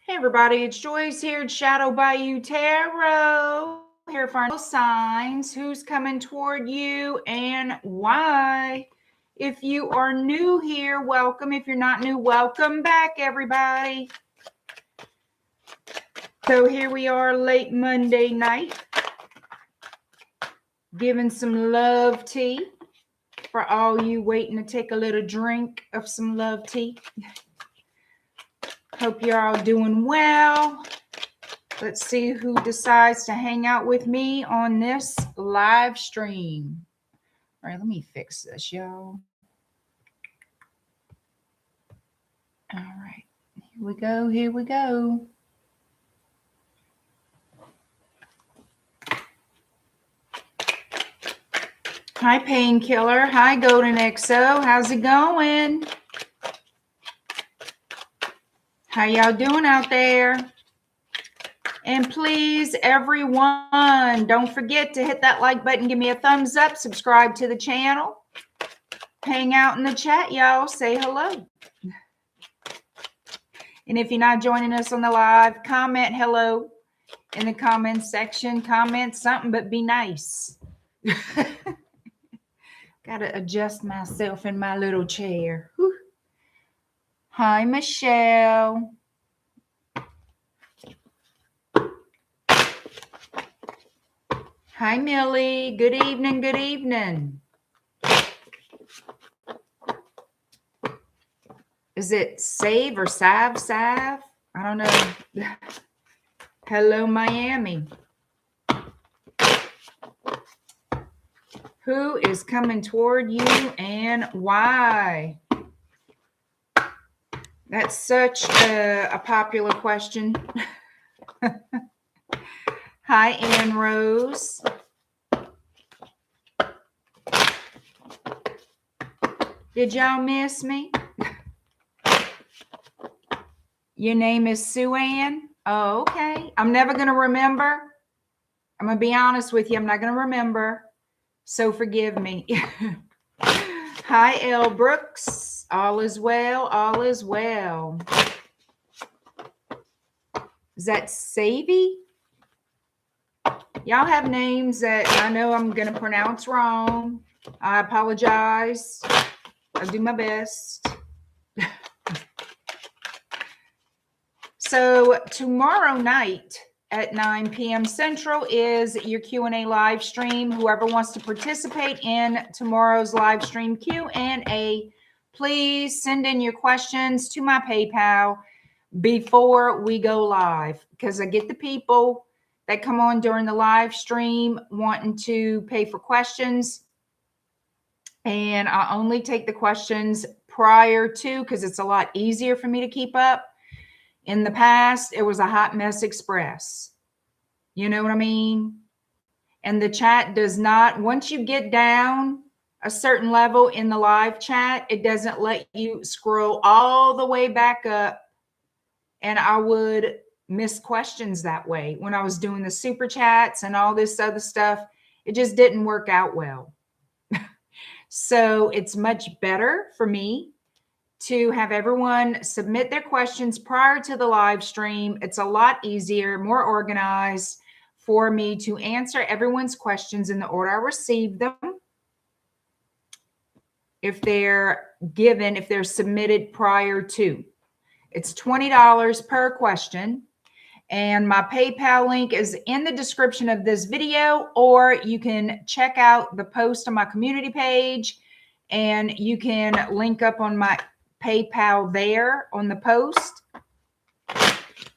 Hey everybody, it's Joyce here at Shadow Bayou Tarot. Here for our signs, who's coming toward you and why. If you are new here, welcome. If you're not new, welcome back everybody. So here we are late Monday night, giving some love tea for all you waiting to take a little drink of some love tea. Hope you're all doing well. Let's see who decides to hang out with me on this live stream. All right, let me fix this, y'all. All right, here we go, here we go. Hi, Painkiller. Hi, Golden XO. How's it going? How y'all doing out there? And please, everyone, don't forget to hit that like button. Give me a thumbs up. Subscribe to the channel. Hang out in the chat, y'all. Say hello. And if you're not joining us on the live, comment hello in the comment section. Comment something, but be nice. Got to adjust myself in my little chair. Whew. Hi, Michelle. Hi, Millie. Good evening, good evening. Is it save or salve? I don't know. Hello, Miami. Who is coming toward you and why? That's such a popular question. Hi, Ann Rose. Did y'all miss me? Your name is Sue Ann? Oh, okay. I'm never going to remember. I'm going to be honest with you. I'm not going to remember. So forgive me. Hi, L. Brooks. All is well. All is well. Is that Savy? Y'all have names that I know I'm going to pronounce wrong. I apologize. I'll do my best. So tomorrow night at 9 p.m. Central is your Q&A live stream. Whoever wants to participate in tomorrow's live stream Q&A, please send in your questions to my PayPal before we go live, because I get the people that come on during the live stream wanting to pay for questions. And I only take the questions prior to, because it's a lot easier for me to keep up. In the past, it was a hot mess express. You know what I mean? And the chat does not, once you get down a certain level in the live chat, it doesn't let you scroll all the way back up. And I would miss questions that way. When I was doing the super chats and all this other stuff, it just didn't work out well. So it's much better for me to have everyone submit their questions prior to the live stream. It's a lot easier, more organized for me to answer everyone's questions in the order I receive them. If they're given, if they're submitted prior to. It's $20 per question. And my PayPal link is in the description of this video, or you can check out the post on my community page and you can link up on my PayPal there on the post.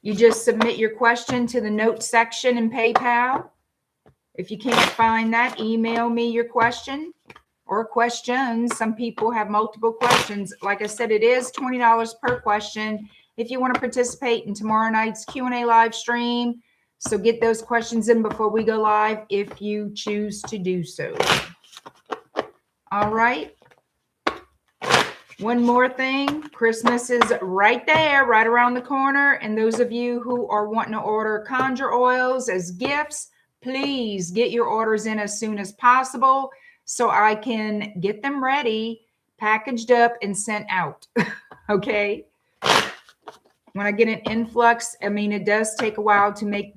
You just submit your question to the notes section in PayPal. If you can't find that, email me your question or questions. Some people have multiple questions. Like I said, it is $20 per question if you want to participate in tomorrow night's Q&A live stream. So get those questions in before we go live if you choose to do so. All right. One more thing, Christmas is right there, right around the corner. And those of you who are wanting to order conjure oils as gifts, please get your orders in as soon as possible so I can get them ready, packaged up, and sent out. Okay. when I get an influx, I mean, it does take a while to make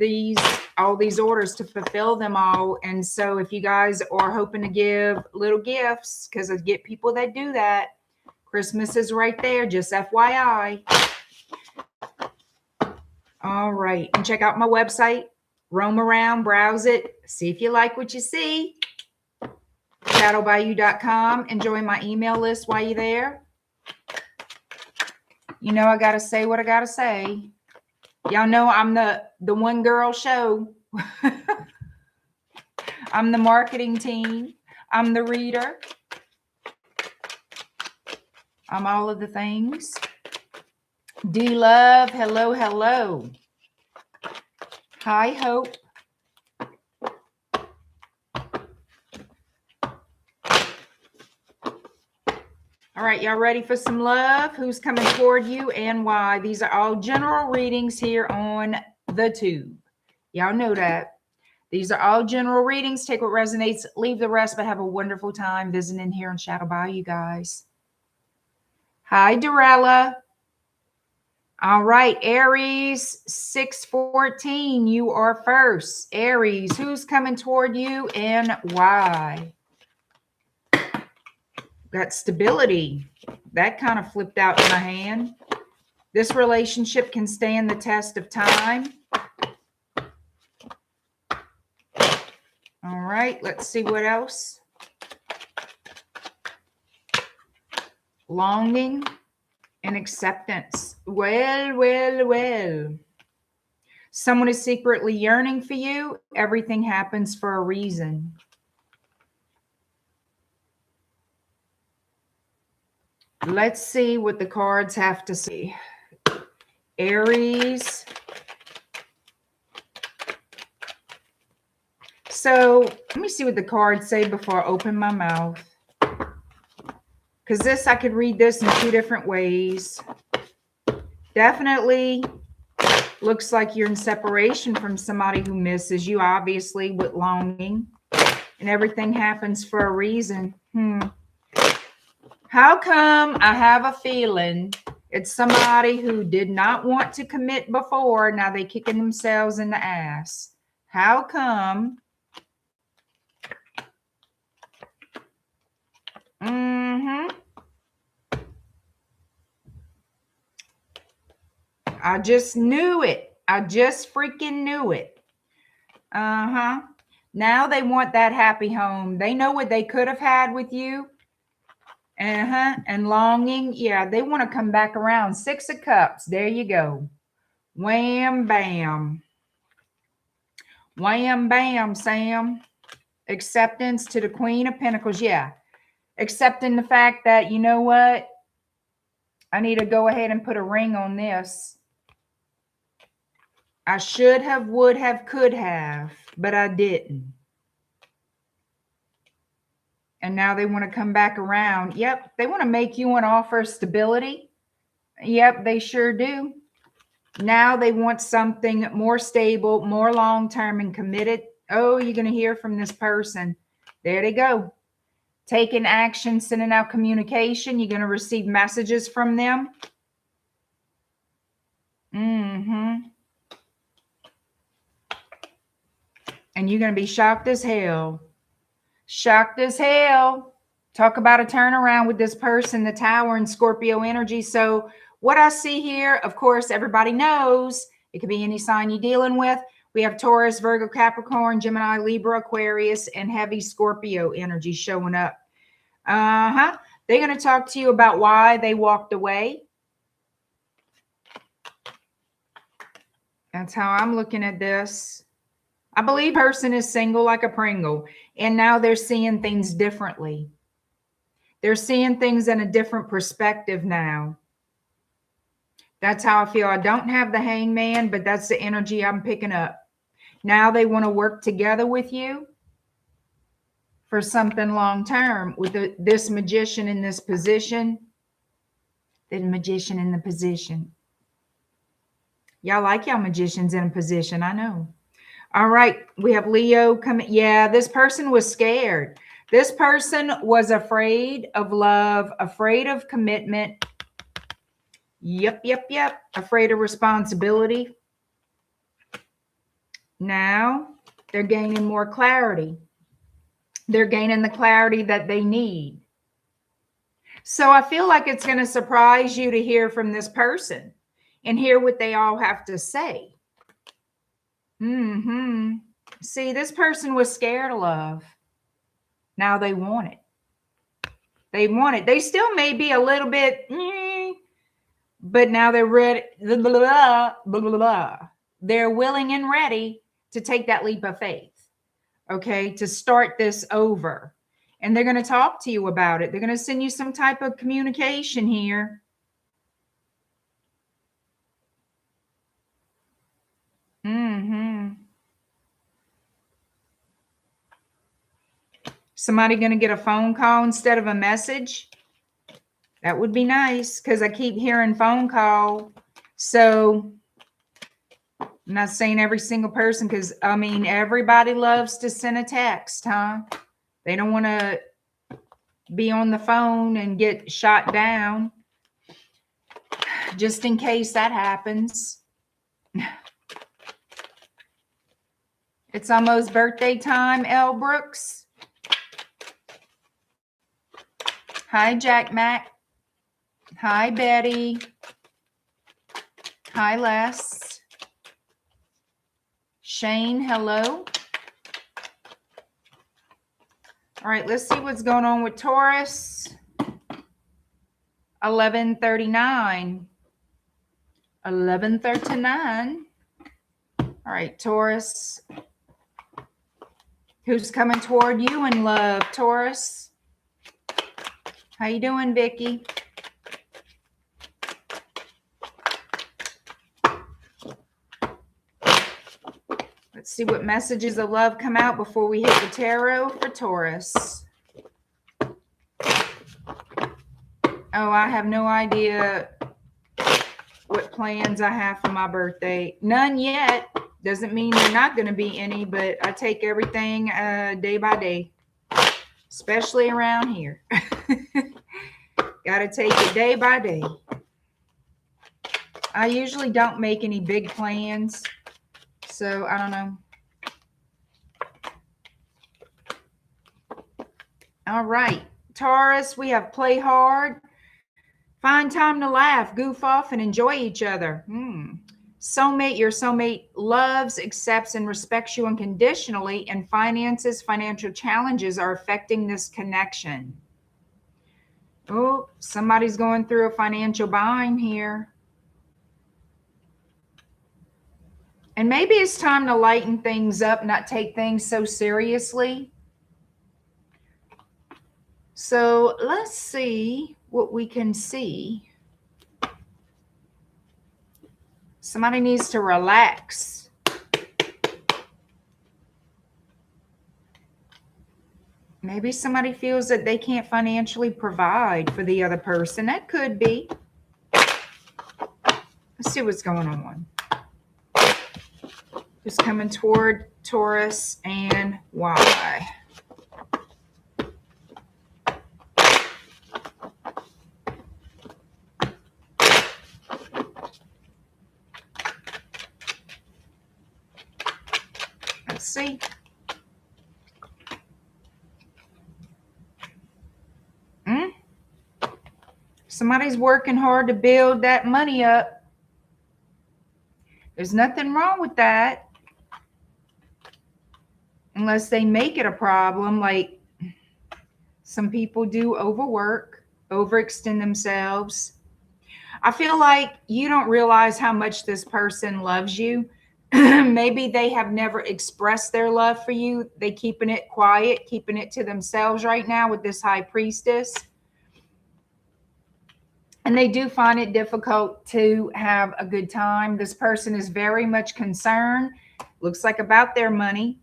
all these orders to fulfill them all. And so if you guys are hoping to give little gifts, because I get people that do that, Christmas is right there, just FYI. All right. And check out my website, roam around, browse it, see if you like what you see. shadowbayou.com. Enjoy my email list while you're there. You know, I got to say what I got to say. Y'all know I'm the one girl show. I'm the marketing team. I'm the reader. I'm all of the things. D-Love, hello, hello. Hi, Hope. All right, y'all ready for some love? Who's coming toward you and why? These are all general readings here on the tube. Y'all know that. These are all general readings. Take what resonates, leave the rest, but have a wonderful time visiting here in Shadow Bayou, you guys. Hi, Dorella. All right, Aries 614, you are first. Aries, who's coming toward you and why? Got stability. That kind of flipped out in my hand. This relationship can stand the test of time. All right, let's see what else. Longing and acceptance. Well, well, well. Someone is secretly yearning for you. Everything happens for a reason. Let's see what the cards have to say. Aries. So let me see what the cards say before I open my mouth. Because this, I could read this in two different ways. Definitely looks like you're in separation from somebody who misses you, obviously, with longing. And everything happens for a reason. How come I have a feeling it's somebody who did not want to commit before, now they kicking themselves in the ass? How come? I just knew it. I just freaking knew it. Now they want that happy home. They know what they could have had with you. And longing. Yeah, they want to come back around. 6 of Cups. There you go. Wham, bam. Wham, bam, Sam. Acceptance to the Queen of Pentacles. Yeah. Accepting the fact that, you know what? I need to go ahead and put a ring on this. I should have, would have, could have, but I didn't. And now they want to come back around. Yep, they want to make you an offer of stability. Yep, they sure do. Now they want something more stable, more long-term and committed. Oh, you're going to hear from this person. There they go. Taking action, sending out communication. You're going to receive messages from them. And you're going to be shocked as hell. Shocked as hell. Talk about a turnaround with this person, the Tower and Scorpio energy. So what I see here, of course, everybody knows it could be any sign you're dealing with. We have Taurus, Virgo, Capricorn, Gemini, Libra, Aquarius, and heavy Scorpio energy showing up. They're going to talk to you about why they walked away. That's how I'm looking at this. I believe person is single like a Pringle, and now they're seeing things differently. They're seeing things in a different perspective now. That's how I feel. I don't have the Hangman, but that's the energy I'm picking up. Now they want to work together with you for something long-term with this Magician in this position. The Magician in the position. Y'all like y'all magicians in a position, I know. All right, we have Leo coming. Yeah, this person was scared. This person was afraid of love, afraid of commitment. Yep. Afraid of responsibility. Now they're gaining more clarity. They're gaining the clarity that they need. So I feel like it's going to surprise you to hear from this person and hear what they all have to say. See, this person was scared of love. Now they want it. They want it. They still may be a little bit, but now they're ready. They're willing and ready to take that leap of faith. Okay, to start this over. And they're going to talk to you about it. They're going to send you some type of communication here. Somebody going to get a phone call instead of a message. That would be nice, because I keep hearing phone call. So I'm not saying every single person, because I mean, everybody loves to send a text, huh? They don't want to be on the phone and get shot down, just in case that happens. It's almost birthday time, L. Brooks. Hi, Jack Mac. Hi, Betty. Hi, Les. Shane, hello. All right, let's see what's going on with Taurus. 11:39. 11:39. All right, Taurus. Who's coming toward you in love, Taurus? How you doing, Vicky? Let's see what messages of love come out before we hit the tarot for Taurus. Oh, I have no idea what plans I have for my birthday. None yet. Doesn't mean there are not going to be any, but I take everything day by day, especially around here. Got to take it day by day. I usually don't make any big plans, so I don't know. All right, Taurus, we have play hard, find time to laugh, goof off, and enjoy each other. Soulmate, your soulmate loves, accepts, and respects you unconditionally, and financial challenges are affecting this connection. Oh, somebody's going through a financial bind here. And maybe it's time to lighten things up, not take things so seriously. So let's see what we can see. Somebody needs to relax. Maybe somebody feels that they can't financially provide for the other person. That could be. Let's see what's going on. Who's coming toward Taurus and why? Let's see. Somebody's working hard to build that money up. There's nothing wrong with that. Unless they make it a problem, like some people do overwork, overextend themselves. I feel like you don't realize how much this person loves you. Maybe they have never expressed their love for you. They keeping it quiet, keeping it to themselves right now with this high priestess. And they do find it difficult to have a good time. This person is very much concerned, looks like, about their money.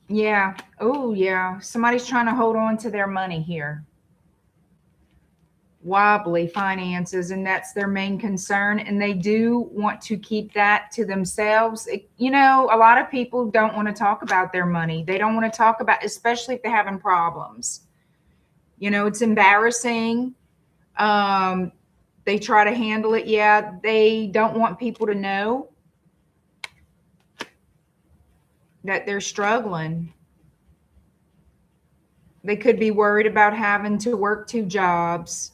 Yeah. Oh, yeah. Somebody's trying to hold on to their money here. Wobbly finances, and that's their main concern. And they do want to keep that to themselves. You know, a lot of people don't want to talk about their money. They don't want to talk about, especially if they're having problems. You know, it's embarrassing. They try to handle it. Yeah, they don't want people to know that they're struggling. They could be worried about having to work 2 jobs.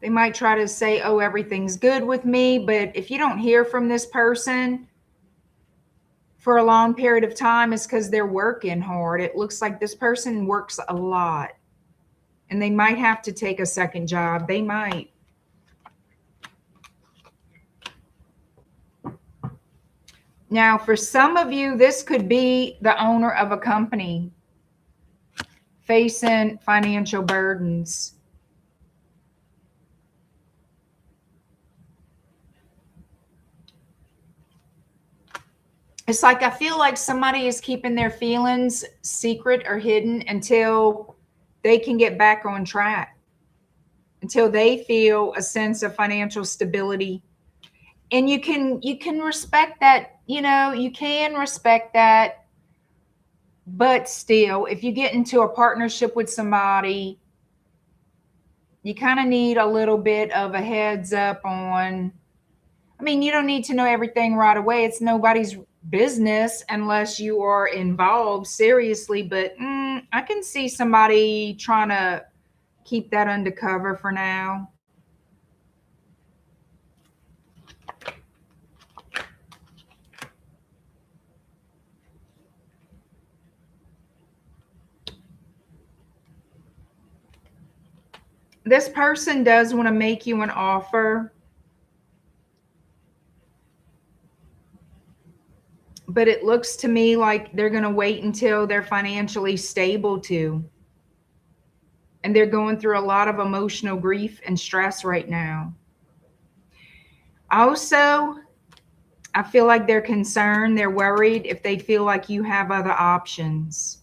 They might try to say, oh, everything's good with me. But if you don't hear from this person for a long period of time, it's because they're working hard. It looks like this person works a lot. And they might have to take a second job. They might. Now, for some of you, this could be the owner of a company facing financial burdens. It's like I feel like somebody is keeping their feelings secret or hidden until they can get back on track, until they feel a sense of financial stability. And you can respect that, you know, you can respect that. But still, if you get into a partnership with somebody, you kind of need a little bit of a heads up on, I mean, you don't need to know everything right away. It's nobody's business unless you are involved seriously. But I can see somebody trying to keep that undercover for now. This person does want to make you an offer, but it looks to me like they're going to wait until they're financially stable too. And they're going through a lot of emotional grief and stress right now. Also, I feel like they're concerned, they're worried if they feel like you have other options.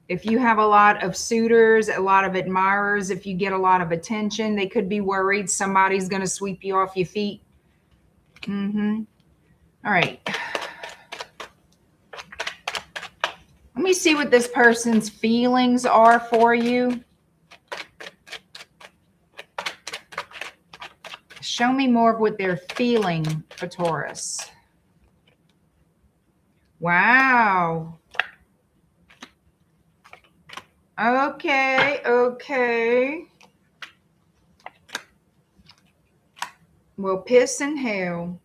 If you have a lot of suitors, a lot of admirers, if you get a lot of attention, they could be worried somebody's going to sweep you off your feet. All right. Let me see what this person's feelings are for you. Show me more of what they're feeling for Taurus. Wow. Okay. Well, piss and hell.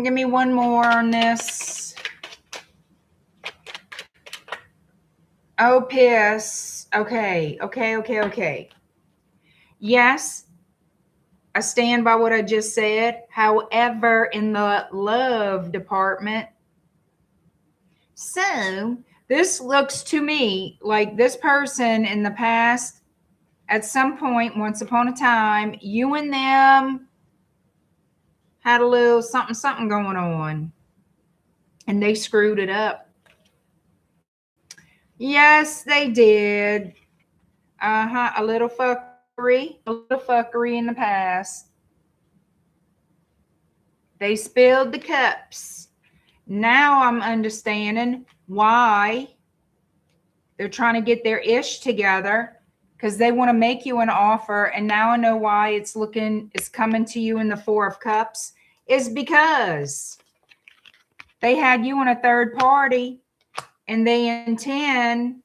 Give me one more on this. Oh, piss. Okay. Yes, I stand by what I just said. However, in the love department, so this looks to me like this person in the past, at some point, once upon a time, you and them had a little something going on, and they screwed it up. Yes, they did. A little fuckery in the past. They spilled the cups. Now I'm understanding why they're trying to get their ish together, because they want to make you an offer. And now I know why it's coming to you in the 4 of Cups, is because they had you on a third party, and they intend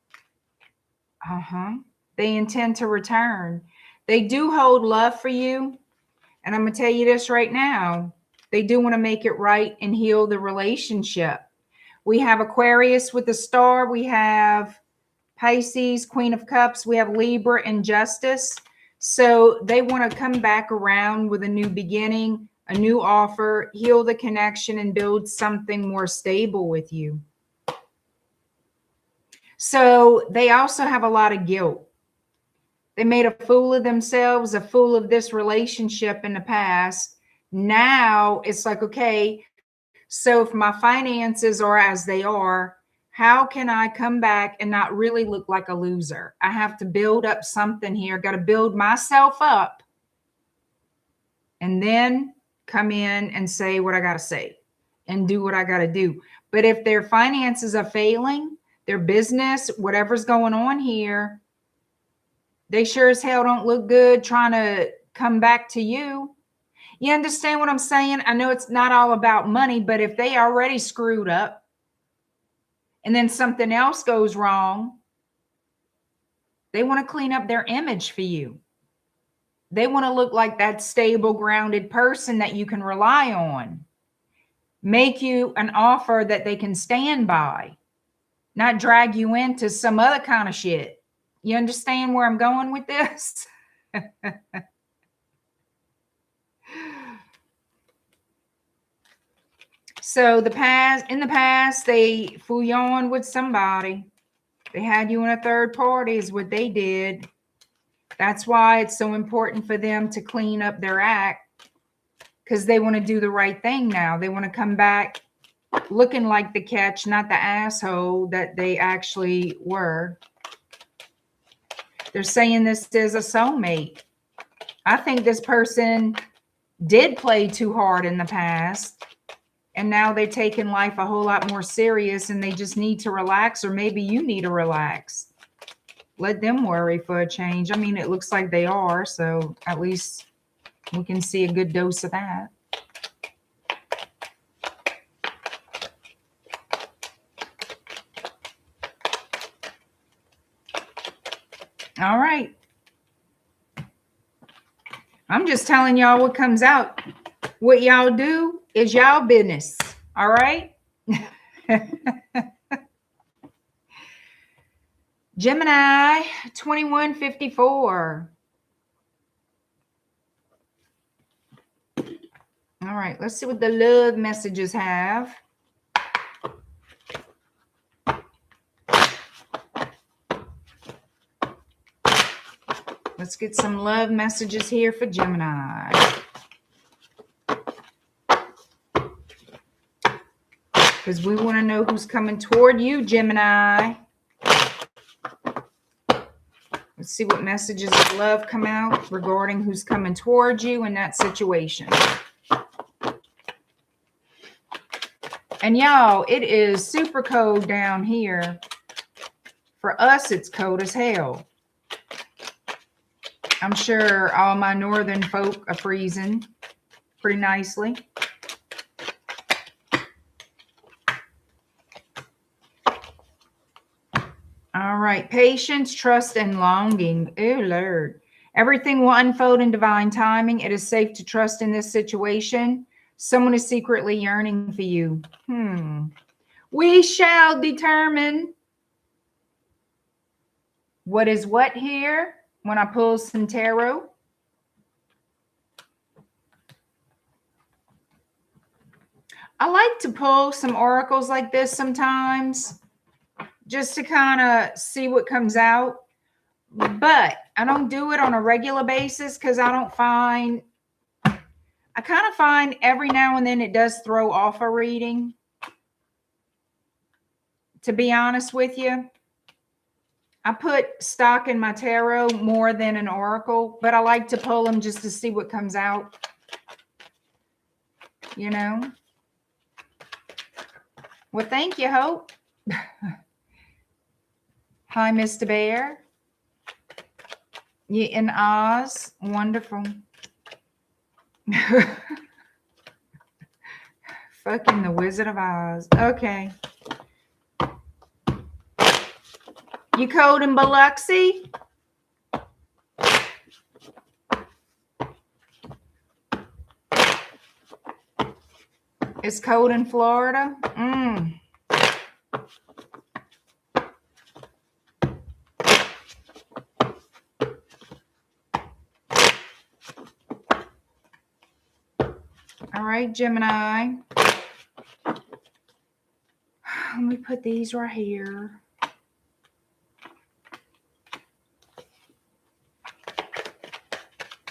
to return. They do hold love for you. And I'm going to tell you this right now. They do want to make it right and heal the relationship. We have Aquarius with the star. We have Pisces, Queen of Cups. We have Libra and Justice. So they want to come back around with a new beginning, a new offer, heal the connection, and build something more stable with you. So they also have a lot of guilt. They made a fool of themselves, a fool of this relationship in the past. Now it's like, okay, so if my finances are as they are, How can I come back and not really look like a loser? I have to build up something here. Got to build myself up and then come in and say what I got to say and do what I got to do. But if their finances are failing, their business, whatever's going on here, they sure as hell don't look good trying to come back to you. You understand what I'm saying? I know it's not all about money, but if they already screwed up and then something else goes wrong, they want to clean up their image for you. They want to look like that stable, grounded person that you can rely on. Make you an offer that they can stand by, not drag you into some other kind of shit. You understand where I'm going with this? So in the past, they fool you on with somebody. They had you in a third party is what they did. That's why it's so important for them to clean up their act, because they want to do the right thing now. They want to come back looking like the catch, not the asshole that they actually were. They're saying this is a soulmate. I think this person did play too hard in the past, and now they're taking life a whole lot more serious, and they just need to relax, or maybe you need to relax. Let them worry for a change. I mean, it looks like they are, so at least we can see a good dose of that. All right. I'm just telling y'all what comes out. What y'all do is y'all business. All right. Gemini 2154. All right. Let's see what the love messages have. Let's get some love messages here for Gemini. Because we want to know who's coming toward you, Gemini. Let's see what messages of love come out regarding who's coming toward you in that situation. And y'all, it is super cold down here. For us, it's cold as hell. I'm sure all my northern folk are freezing pretty nicely. All right. Patience, trust, and longing. Oh, Lord. Everything will unfold in divine timing. It is safe to trust in this situation. Someone is secretly yearning for you. We shall determine what is what here when I pull some tarot. I like to pull some oracles like this sometimes, just to kind of see what comes out. But I don't do it on a regular basis because I kind of find every now and then it does throw off a reading. To be honest with you, I put stock in my tarot more than an oracle, but I like to pull them just to see what comes out. You know? Well, thank you, Hope. Hi, Mr. Bear. You in Oz? Wonderful. Fucking the Wizard of Oz. Okay. You cold in Biloxi? It's cold in Florida? All right, Gemini. Let me put these right here.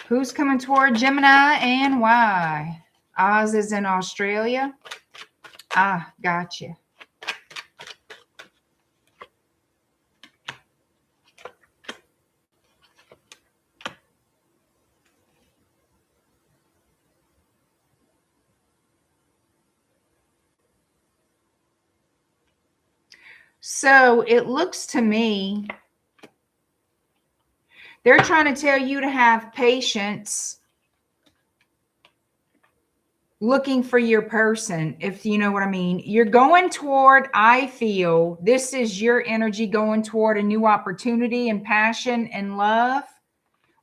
Who's coming toward Gemini and why? Oz is in Australia. Ah, gotcha. So it looks to me they're trying to tell you to have patience looking for your person, if you know what I mean. You're going toward, I feel, this is your energy going toward a new opportunity and passion and love.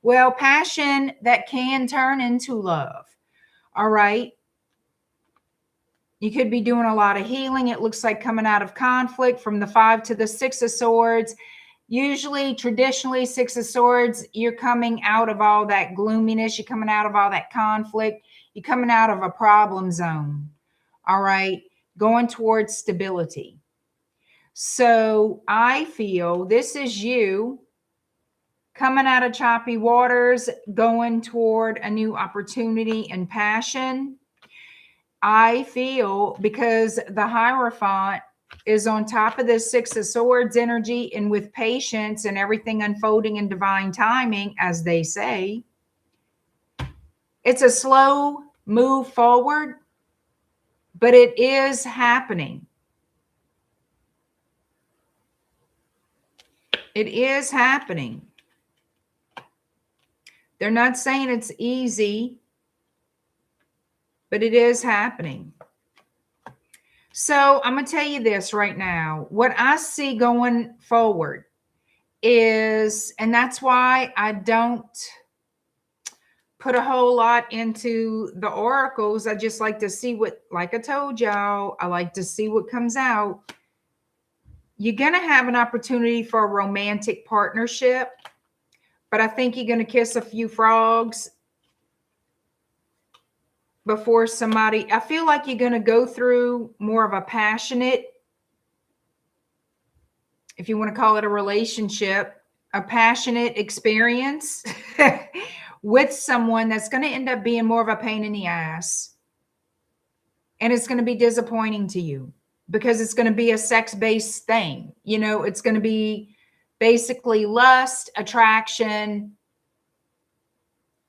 Well, passion that can turn into love. All right. You could be doing a lot of healing. It looks like coming out of conflict from the 5 to the 6 of Swords. Usually, traditionally, 6 of Swords, you're coming out of all that gloominess. You're coming out of all that conflict. You're coming out of a problem zone. All right. Going towards stability. So I feel this is you coming out of choppy waters, going toward a new opportunity and passion. I feel because the Hierophant is on top of this 6 of Swords energy, and with patience and everything unfolding in divine timing, as they say, it's a slow move forward, but it is happening. It is happening. They're not saying it's easy, but it is happening. So I'm going to tell you this right now. What I see going forward is, and that's why I don't put a whole lot into the oracles. I just like to see what, like I told y'all, I like to see what comes out. You're going to have an opportunity for a romantic partnership, but I think you're going to kiss a few frogs before somebody. I feel like you're going to go through more of a passionate, if you want to call it a relationship, a passionate experience with someone that's going to end up being more of a pain in the ass. And it's going to be disappointing to you because it's going to be a sex-based thing. You know, it's going to be basically lust, attraction,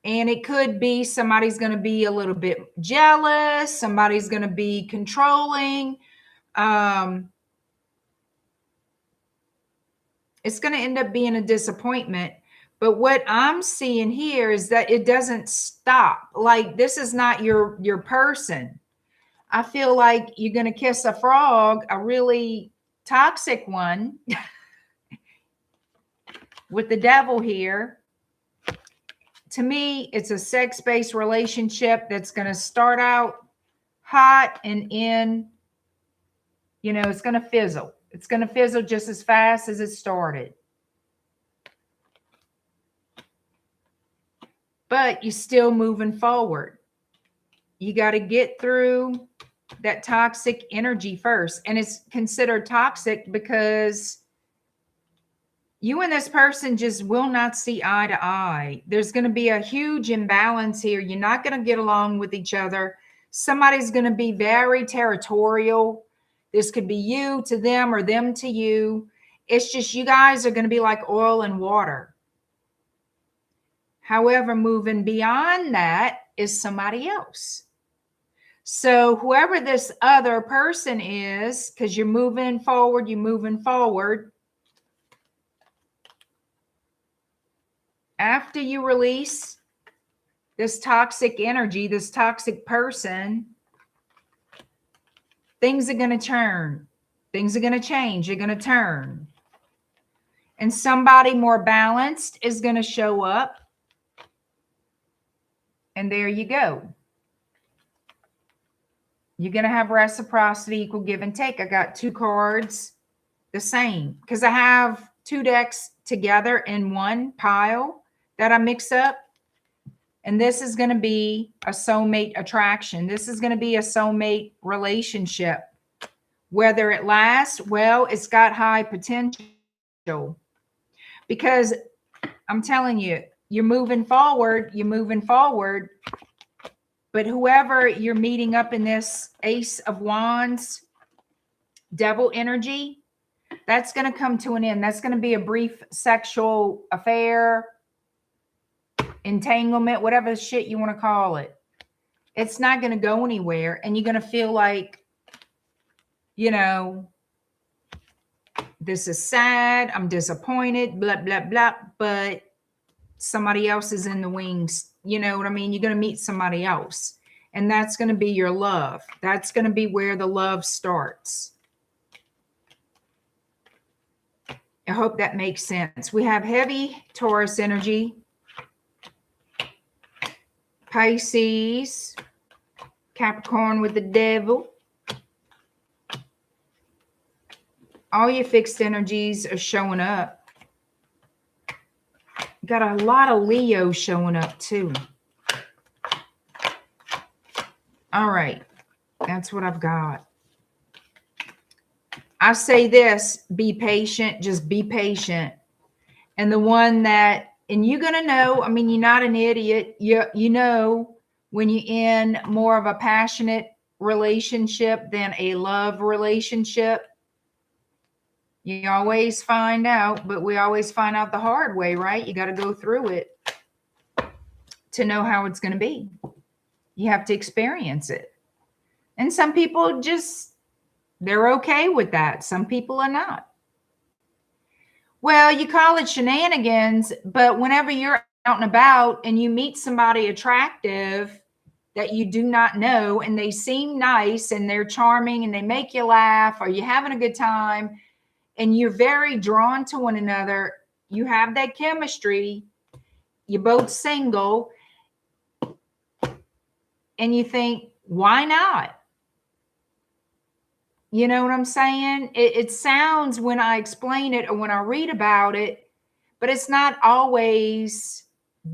and it could be somebody's going to be a little bit jealous. Somebody's going to be controlling. It's going to end up being a disappointment. But what I'm seeing here is that it doesn't stop. Like, this is not your person. I feel like you're going to kiss a frog, a really toxic one with the devil here. To me, it's a sex-based relationship that's going to start out hot and end, you know, it's going to fizzle. It's going to fizzle just as fast as it started. But you're still moving forward. You got to get through that toxic energy first. And it's considered toxic because you and this person just will not see eye to eye. There's going to be a huge imbalance here. You're not going to get along with each other. Somebody's going to be very territorial. This could be you to them or them to you. It's just you guys are going to be like oil and water. However, moving beyond that is somebody else. So whoever this other person is, because you're moving forward, after you release this toxic energy, this toxic person, things are going to turn. Things are going to change. You're going to turn. And somebody more balanced is going to show up. And there you go. You're going to have reciprocity, equal give and take. I got 2 cards the same because I have 2 decks together in one pile that I mix up. And this is going to be a soulmate attraction. This is going to be a soulmate relationship. Whether it lasts, well, it's got high potential. Because I'm telling you, you're moving forward. But whoever you're meeting up in this Ace of Wands, devil energy, that's going to come to an end. That's going to be a brief sexual affair, entanglement, whatever shit you want to call it. It's not going to go anywhere. And you're going to feel like, you know, this is sad, I'm disappointed, blah, blah, blah, but somebody else is in the wings. You know what I mean? You're going to meet somebody else, and that's going to be your love. That's going to be where the love starts. I hope that makes sense. We have heavy Taurus energy, Pisces, Capricorn with the devil. All your fixed energies are showing up. Got a lot of Leo showing up too. All right. That's what I've got. I say this, be patient, just be patient. And the one that, and you're going to know, I mean, you're not an idiot. You know when you're in more of a passionate relationship than a love relationship. You always find out, but we always find out the hard way, right? You got to go through it to know how it's going to be. You have to experience it. And some people just, they're okay with that. Some people are not. Well, you call it shenanigans, but whenever you're out and about and you meet somebody attractive that you do not know, and they seem nice and they're charming and they make you laugh, or you're having a good time and you're very drawn to one another, you have that chemistry, you're both single, and you think, why not? You know what I'm saying? It sounds, when I explain it or when I read about it, but it's not always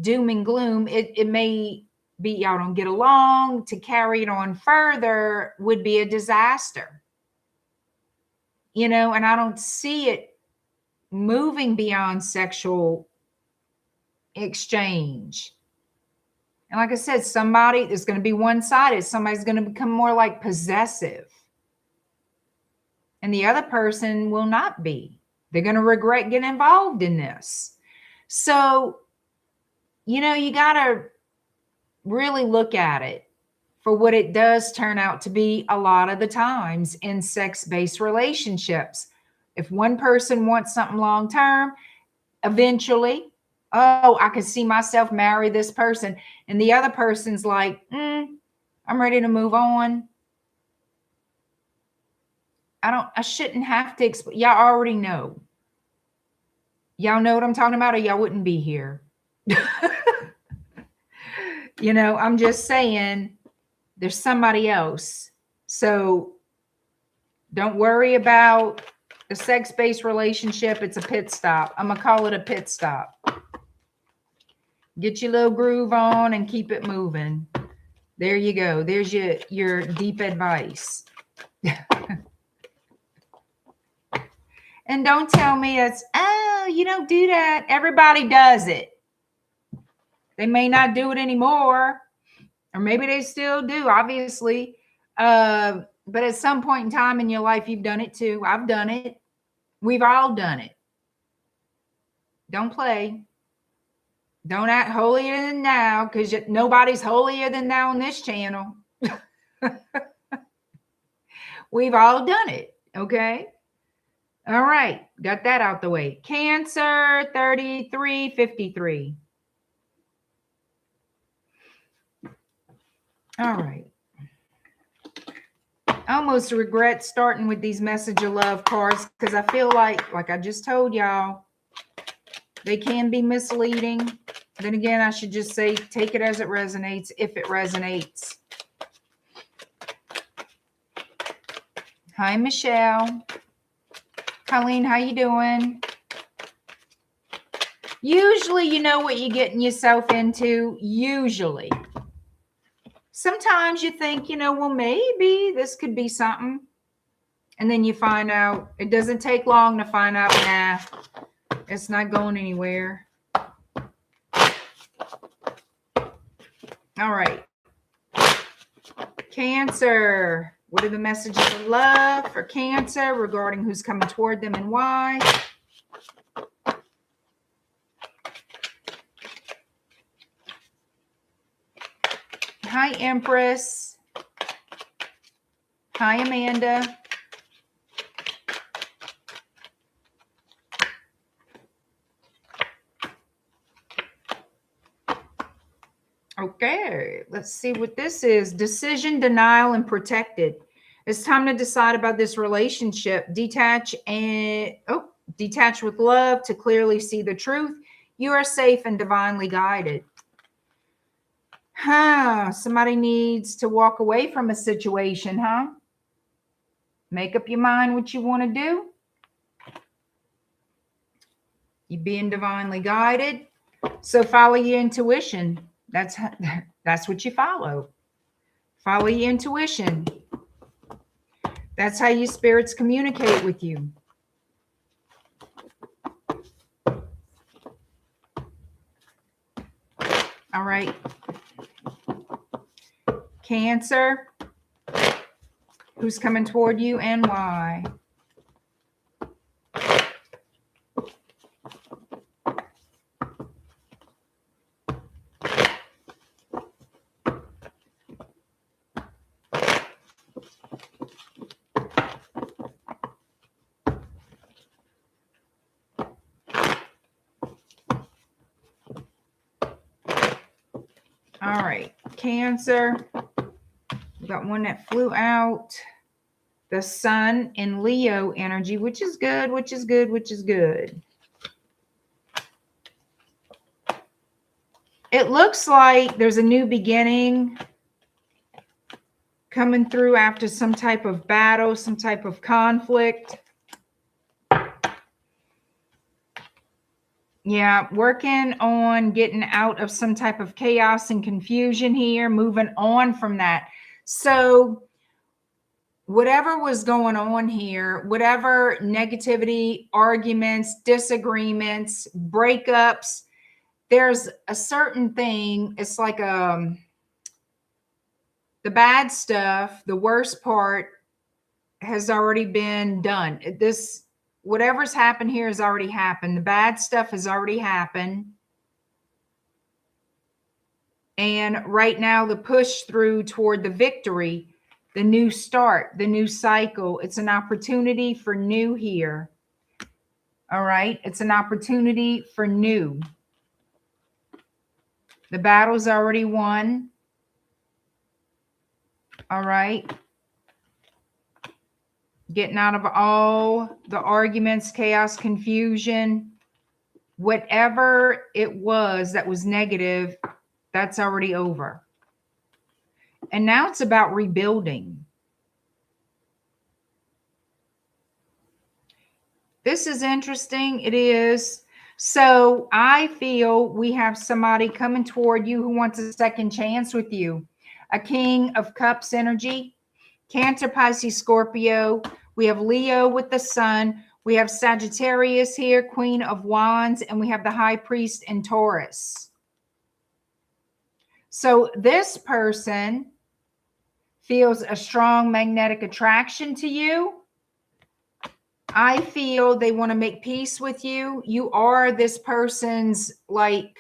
doom and gloom. It may be y'all don't get along. To carry it on further would be a disaster. You know, and I don't see it moving beyond sexual exchange. And like I said, somebody is going to be one-sided. Somebody's going to become more like possessive. And the other person will not be. They're going to regret getting involved in this. So, you know, you got to really look at it for what it does turn out to be a lot of the times in sex-based relationships. If one person wants something long-term, eventually, oh, I can see myself marry this person. And the other person's like, I'm ready to move on. I shouldn't have to explain. Y'all already know. Y'all know what I'm talking about, or y'all wouldn't be here. You know, I'm just saying there's somebody else. So don't worry about a sex-based relationship. It's a pit stop. I'm going to call it a pit stop. Get your little groove on and keep it moving. There you go. There's your deep advice. And don't tell me it's, oh, you don't do that. Everybody does it. They may not do it anymore, or maybe they still do, obviously. But at some point in time in your life, you've done it too. I've done it. We've all done it. Don't play. Don't act holier than thou, because nobody's holier than thou on this channel. We've all done it. Okay. All right. Got that out the way. Cancer 3353. All right. I almost regret starting with these message of love cards, because I feel like I just told y'all, they can be misleading. Then again, I should just say, take it as it resonates, if it resonates. Hi, Michelle. Colleen, how you doing? Usually you know what you're getting yourself into. Usually. Sometimes you think, you know, well, maybe this could be something. And then you find out. It doesn't take long to find out, nah, it's not going anywhere. All right. Cancer. What are the messages of love for Cancer regarding who's coming toward them and why? Hi, Empress. Hi, Amanda. Okay, let's see what this is. Decision, denial, and protected. It's time to decide about this relationship. Detach with love to clearly see the truth. You are safe and divinely guided. Somebody needs to walk away from a situation, huh? Make up your mind what you want to do. You're being divinely guided. So follow your intuition. That's what you follow. Follow your intuition. That's how your spirits communicate with you. All right. Cancer. Who's coming toward you and why? All right, Cancer. We got one that flew out. The Sun in Leo energy, which is good, which is good, which is good. It looks like there's a new beginning coming through after some type of battle, some type of conflict. Yeah, working on getting out of some type of chaos and confusion here, moving on from that. So whatever was going on here, whatever negativity, arguments, disagreements, breakups, there's a certain thing. It's like the bad stuff, the worst part has already been done. Whatever's happened here has already happened. The bad stuff has already happened. And right now, the push through toward the victory, the new start, the new cycle, it's an opportunity for new here. All right. It's an opportunity for new. The battle's already won. All right. Getting out of all the arguments, chaos, confusion, whatever it was that was negative, that's already over. And now it's about rebuilding. This is interesting. It is. So I feel we have somebody coming toward you who wants a second chance with you. A King of Cups energy. Cancer, Pisces, Scorpio. We have Leo with the Sun. We have Sagittarius here, Queen of Wands, and we have the High Priest in Taurus. So this person feels a strong magnetic attraction to you. I feel they want to make peace with you. You are this person's, like,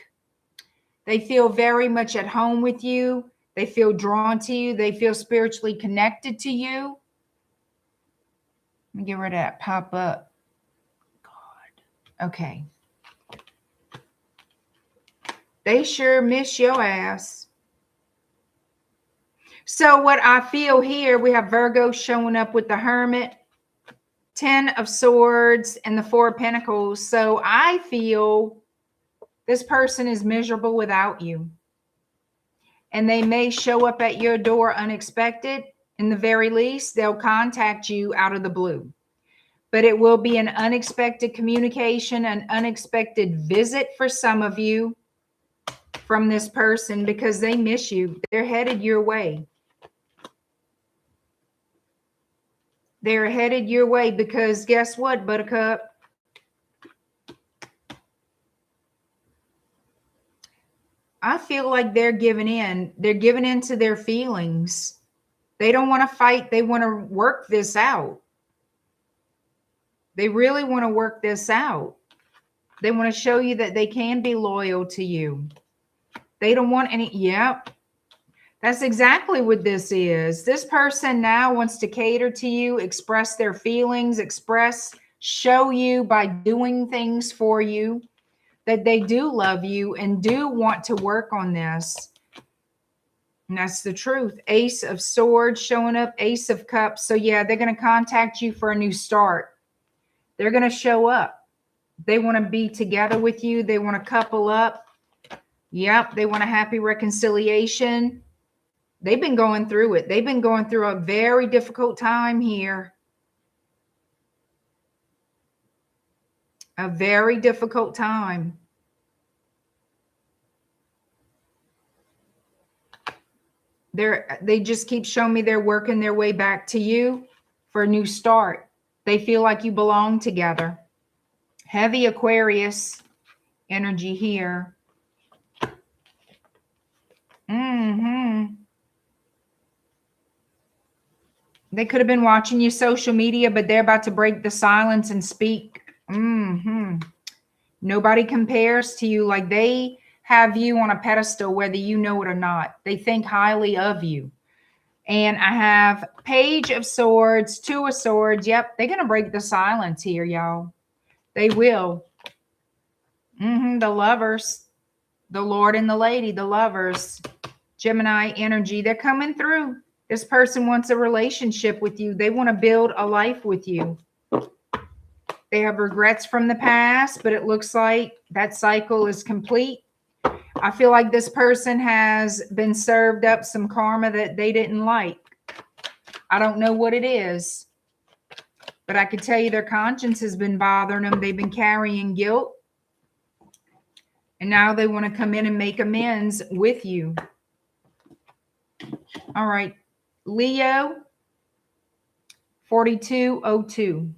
they feel very much at home with you. They feel drawn to you. They feel spiritually connected to you. Let me get rid of that pop up. God. Okay. They sure miss your ass. So what I feel here, we have Virgo showing up with the Hermit, 10 of Swords, and the 4 of Pentacles. So I feel this person is miserable without you. And they may show up at your door unexpected. In the very least, they'll contact you out of the blue. But it will be an unexpected communication, an unexpected visit for some of you from this person because they miss you. They're headed your way. They're headed your way because guess what, Buttercup? I feel like they're giving in. They're giving in to their feelings. They don't want to fight. They want to work this out. They really want to work this out. They want to show you that they can be loyal to you. They don't want any. Yep. That's exactly what this is. This person now wants to cater to you, express their feelings, show you by doing things for you that they do love you and do want to work on this. And that's the truth. Ace of Swords showing up, Ace of Cups. So yeah, they're going to contact you for a new start. They're going to show up. They want to be together with you. They want to couple up. Yep, they want a happy reconciliation. They've been going through it. They've been going through a very difficult time here. A very difficult time. They just keep showing me they're working their way back to you for a new start. They feel like you belong together. Heavy Aquarius energy here. They could have been watching your social media, but they're about to break the silence and speak. Nobody compares to you. Like they have you on a pedestal, whether you know it or not. They think highly of you. And I have Page of Swords, Two of Swords. Yep, they're going to break the silence here, y'all. They will. The Lovers, the Lord and the Lady, the Lovers, Gemini energy. They're coming through. This person wants a relationship with you. They want to build a life with you. They have regrets from the past, but it looks like that cycle is complete. I feel like this person has been served up some karma that they didn't like. I don't know what it is, but I could tell you their conscience has been bothering them. They've been carrying guilt. And now they want to come in and make amends with you. All right. Leo, 4202.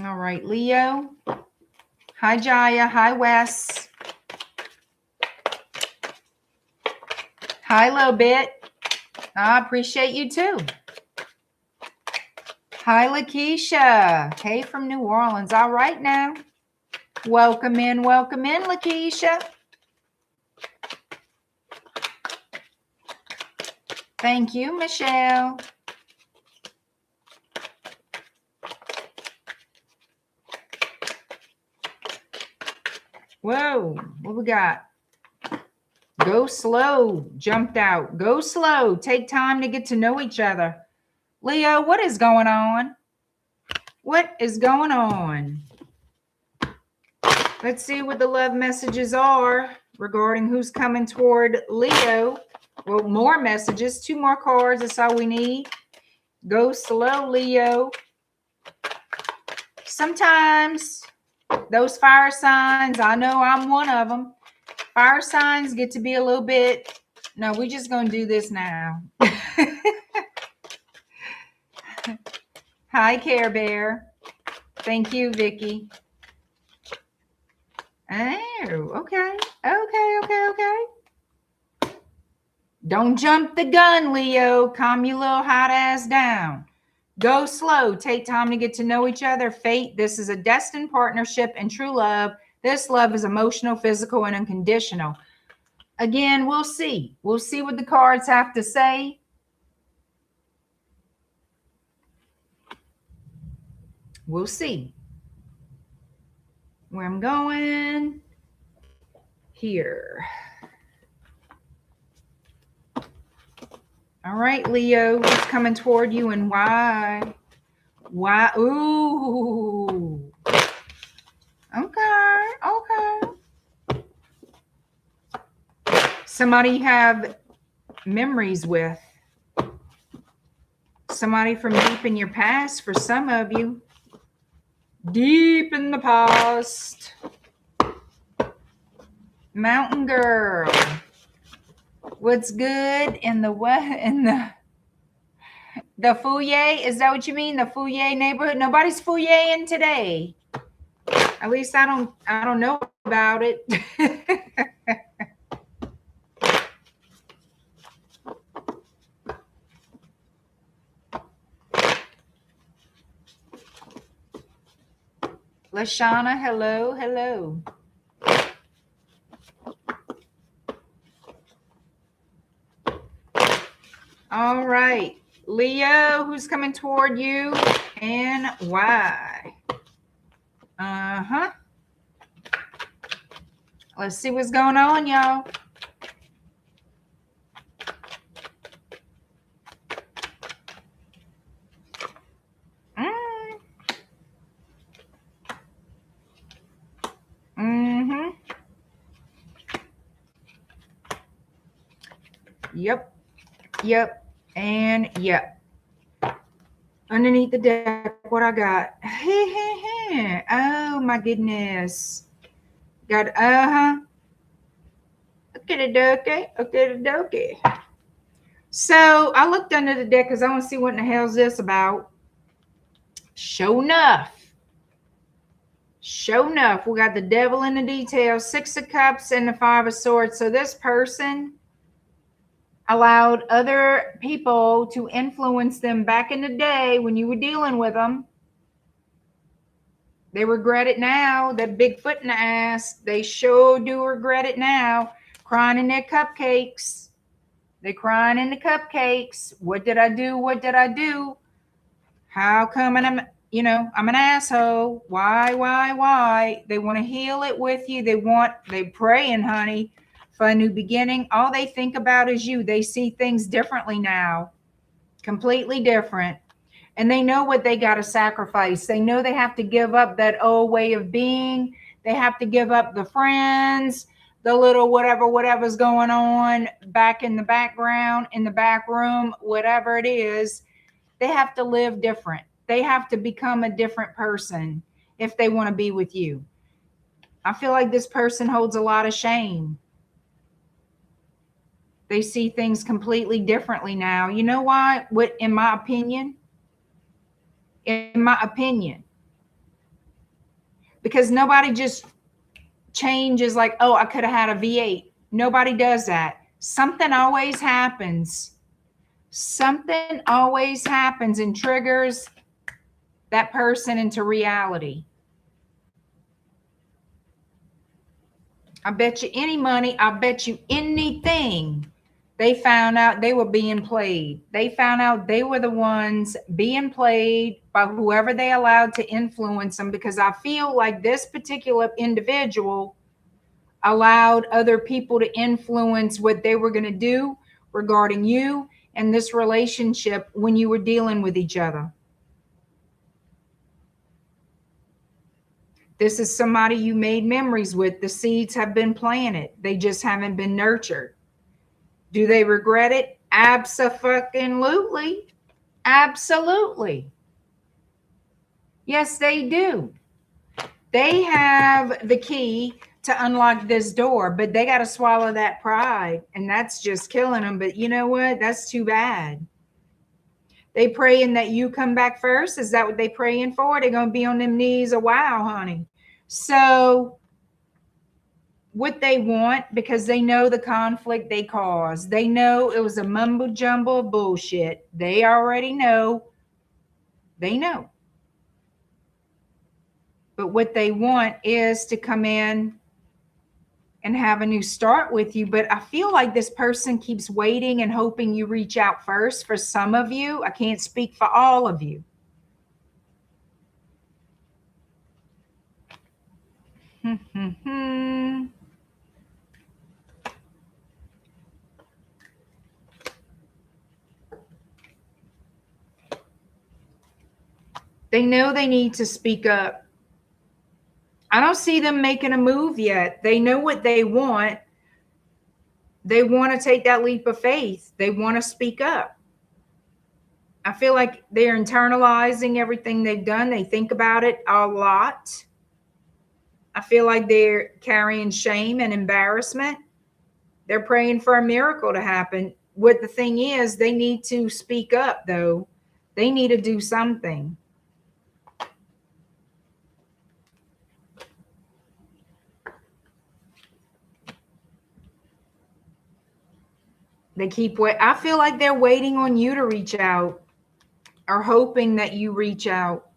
All right, Leo. Hi, Jaya. Hi, Wes. Hi, Little Bit. I appreciate you too. Hi, Lakeisha. Hey, from New Orleans. All right now. Welcome in, Lakeisha. Thank you, Michelle. Whoa, what we got? Go slow, jumped out. Go slow. Take time to get to know each other. Leo, what is going on? What is going on? Let's see what the love messages are regarding who's coming toward Leo. Well, more messages. 2 more cards. That's all we need. Go slow, Leo. Sometimes those fire signs, I know I'm one of them. Fire signs get to be a little bit, no, we're just going to do this now. Hi, Care Bear. Thank you, Vicky. Oh, okay. Okay. Don't jump the gun, Leo. Calm your little hot ass down. Go slow. Take time to get to know each other. Fate, this is a destined partnership and true love. This love is emotional, physical, and unconditional. Again, we'll see. We'll see what the cards have to say. We'll see. Where I'm going. Here. All right, Leo, who's coming toward you and why? Why? Ooh. Okay. Somebody you have memories with. Somebody from deep in your past for some of you. Deep in the past. Mountain Girl. What's good in the what? In the Fouye? Is that what you mean? The Fouye neighborhood? Nobody's Fouye-ing today. At least I don't know about it. Lashana, hello. All right, Leo, who's coming toward you and why? Let's see what's going on, y'all. Mm-hmm. Yep. Yep. And yep. Underneath the deck, what I got? Oh my goodness. Got Okay, okay. So I looked under the deck because I want to see what in the hell is this about. Sure enough, we got the devil in the details, 6 of Cups and the 5 of Swords. So this person allowed other people to influence them back in the day when you were dealing with them. They regret it now. That big foot in the ass. They sure do regret it now. Crying in their cupcakes. They're crying in the cupcakes. What did I do? What did I do? How come I'm an asshole? Why? They want to heal it with you. They praying, honey, for a new beginning. All they think about is you. They see things differently now. Completely different. And they know what they got to sacrifice. They know they have to give up that old way of being. They have to give up the friends, the little whatever's going on back in the background, in the back room, whatever it is. They have to live different. They have to become a different person if they want to be with you. I feel like this person holds a lot of shame. They see things completely differently now. You know why? In my opinion, because nobody just changes like, oh, I could have had a V8. Nobody does that. Something always happens. Something always happens and triggers that person into reality. I bet you any money, I bet you anything, they found out they were being played. They found out they were the ones being played by whoever they allowed to influence them, because I feel like this particular individual allowed other people to influence what they were going to do regarding you and this relationship when you were dealing with each other. This is somebody you made memories with. The seeds have been planted. They just haven't been nurtured. Do they regret it? Abso-fucking-lutely. Absolutely. Yes, they do. They have the key to unlock this door, but they got to swallow that pride, and that's just killing them. But you know what? That's too bad. They praying that you come back first. Is that what they praying for? They're going to be on them knees a while, honey. So what they want, because they know the conflict they caused. They know it was a mumbo jumbo of bullshit. They already know. They know. But what they want is to come in and have a new start with you. But I feel like this person keeps waiting and hoping you reach out first. For some of you, I can't speak for all of you. They know they need to speak up. I don't see them making a move yet. They know what they want. They want to take that leap of faith. They want to speak up. I feel like they're internalizing everything they've done. They think about it a lot. I feel like they're carrying shame and embarrassment. They're praying for a miracle to happen. What the thing is, they need to speak up, though. They need to do something. They keep waiting. I feel like they're waiting on you to reach out, or hoping that you reach out.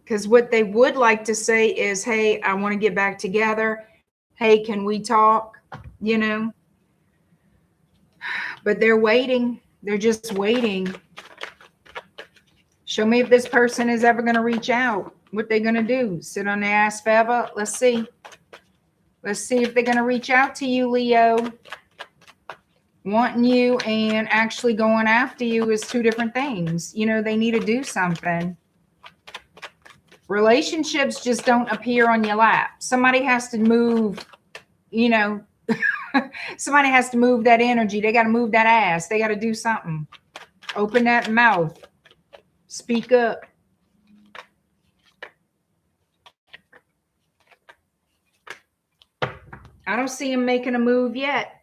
Because what they would like to say is, hey, I want to get back together. Hey, can we talk? You know? But they're waiting. They're just waiting. Show me if this person is ever going to reach out. What they going to do? Sit on their ass forever? Let's see. Let's see if they're going to reach out to you, Leo. Wanting you and actually going after you is two different things. You know, they need to do something. Relationships just don't appear on your lap. Somebody has to move, you know, somebody has to move that energy. They got to move that ass. They got to do something. Open that mouth. Speak up. I don't see him making a move yet.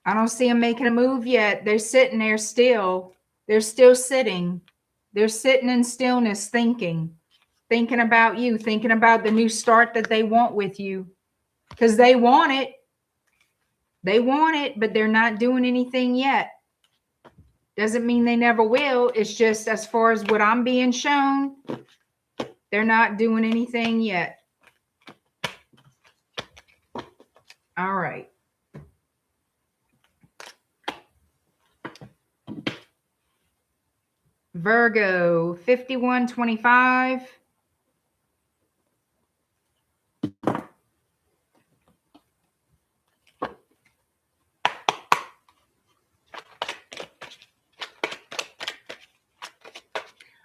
I don't see them making a move yet. They're sitting there still. They're still sitting. They're sitting in stillness, thinking about you, thinking about the new start that they want with you. Because they want it. They want it, but they're not doing anything yet. Doesn't mean they never will. It's just as far as what I'm being shown, they're not doing anything yet. All right. Virgo, 5125.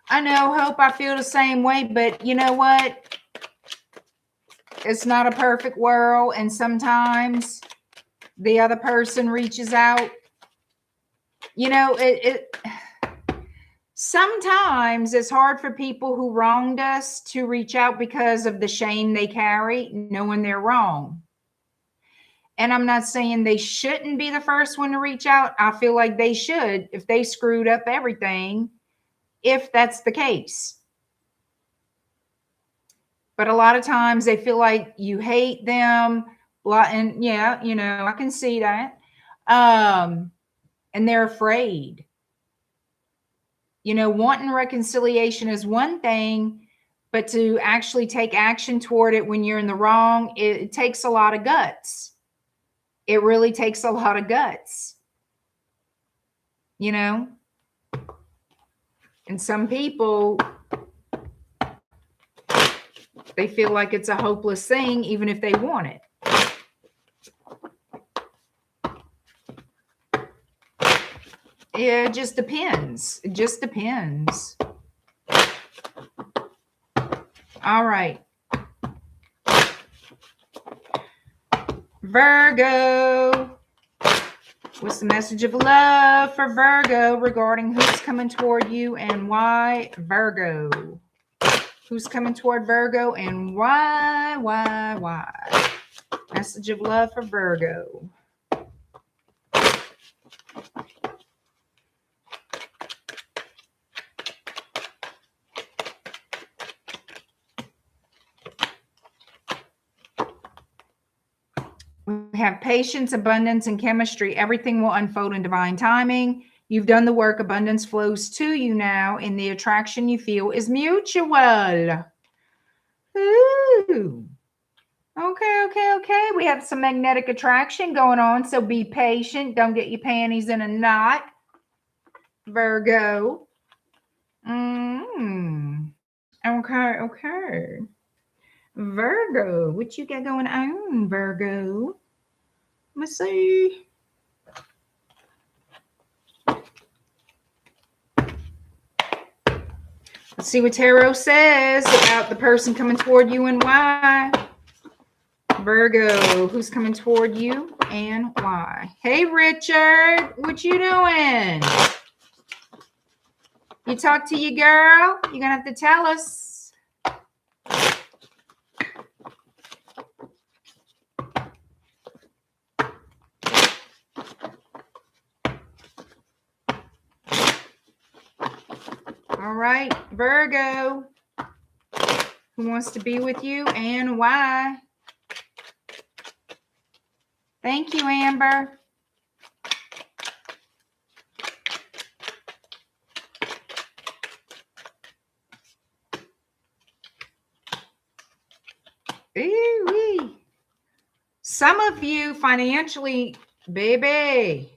I know, Hope, I feel the same way, but you know what? It's not a perfect world, and sometimes the other person reaches out. You know, sometimes it's hard for people who wronged us to reach out because of the shame they carry, knowing they're wrong. And I'm not saying they shouldn't be the first one to reach out. I feel like they should if they screwed up everything, if that's the case. But a lot of times they feel like you hate them. And yeah, you know, I can see that. And they're afraid. You know, wanting reconciliation is one thing, but to actually take action toward it when you're in the wrong, it takes a lot of guts. It really takes a lot of guts. You know? And some people, they feel like it's a hopeless thing, even if they want it. It just depends. It just depends. All right. Virgo. What's the message of love for Virgo regarding who's coming toward you and why? Virgo. Who's coming toward Virgo and why? Message of love for Virgo. We have patience, abundance, and chemistry. Everything will unfold in divine timing. You've done the work. Abundance flows to you now, and the attraction you feel is mutual. Ooh. Okay. We have some magnetic attraction going on, so be patient. Don't get your panties in a knot, Virgo. Okay. Virgo, what you got going on, Virgo? Let's see. Let's see what Tarot says about the person coming toward you and why. Virgo, who's coming toward you and why? Hey, Richard, what you doing? You talk to your girl? You're going to have to tell us. All right, Virgo, who wants to be with you and why? Thank you, Amber. Ooh-wee. Some of you financially, baby,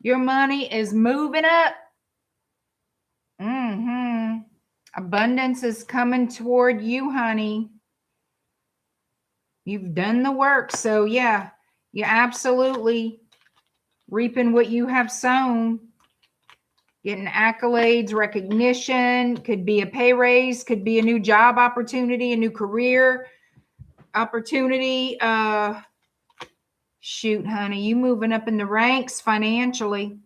your money is moving up. Abundance is coming toward you, honey. You've done the work. So yeah, you're absolutely reaping what you have sown. Getting accolades, recognition, could be a pay raise, could be a new job opportunity, a new career opportunity. Shoot, honey, you moving up in the ranks financially.